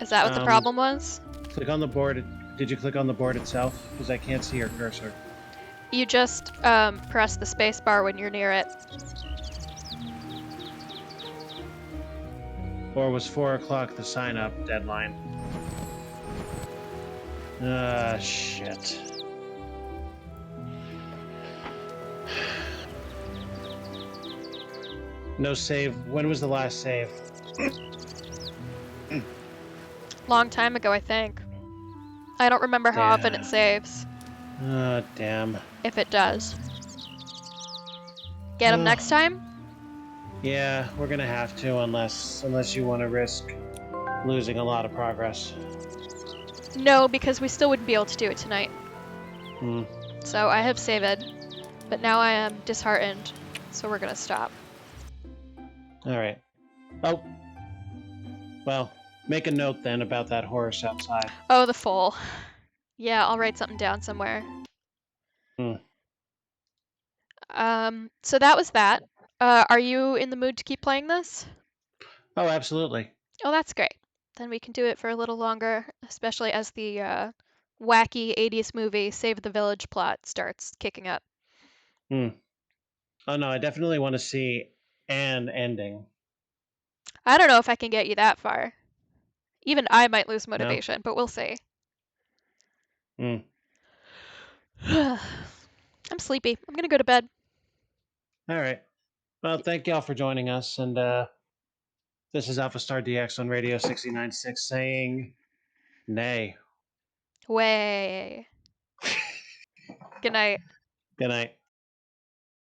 Is that what the problem was? Click on the board. Did you click on the board itself? Because I can't see your cursor. You just press the space bar when you're near it. Or was 4 o'clock the sign-up deadline? Ah, shit. No save. When was the last save? Long time ago, I think. I don't remember how often it saves. Ah, damn. If it does. Get him next time? Yeah, we're gonna have to, unless you want to risk losing a lot of progress. No, because we still wouldn't be able to do it tonight. So I have saved, but now I am disheartened, so we're gonna stop. Alright. Oh. Well, make a note then about that horse outside. Oh, the foal. Yeah, I'll write something down somewhere. So that was that. Are you in the mood to keep playing this? Oh, absolutely. Oh, that's great. Then we can do it for a little longer, especially as the wacky 80s movie Save the Village plot starts kicking up. Oh no, I definitely want to see an ending. I don't know if I can get you that far. Even I might lose motivation, but we'll see. I'm sleepy. I'm gonna go to bed. All right. Well, thank y'all for joining us, and this is Alpha Star DX on Radio 69.6 saying nay. Way. Good night. Good night.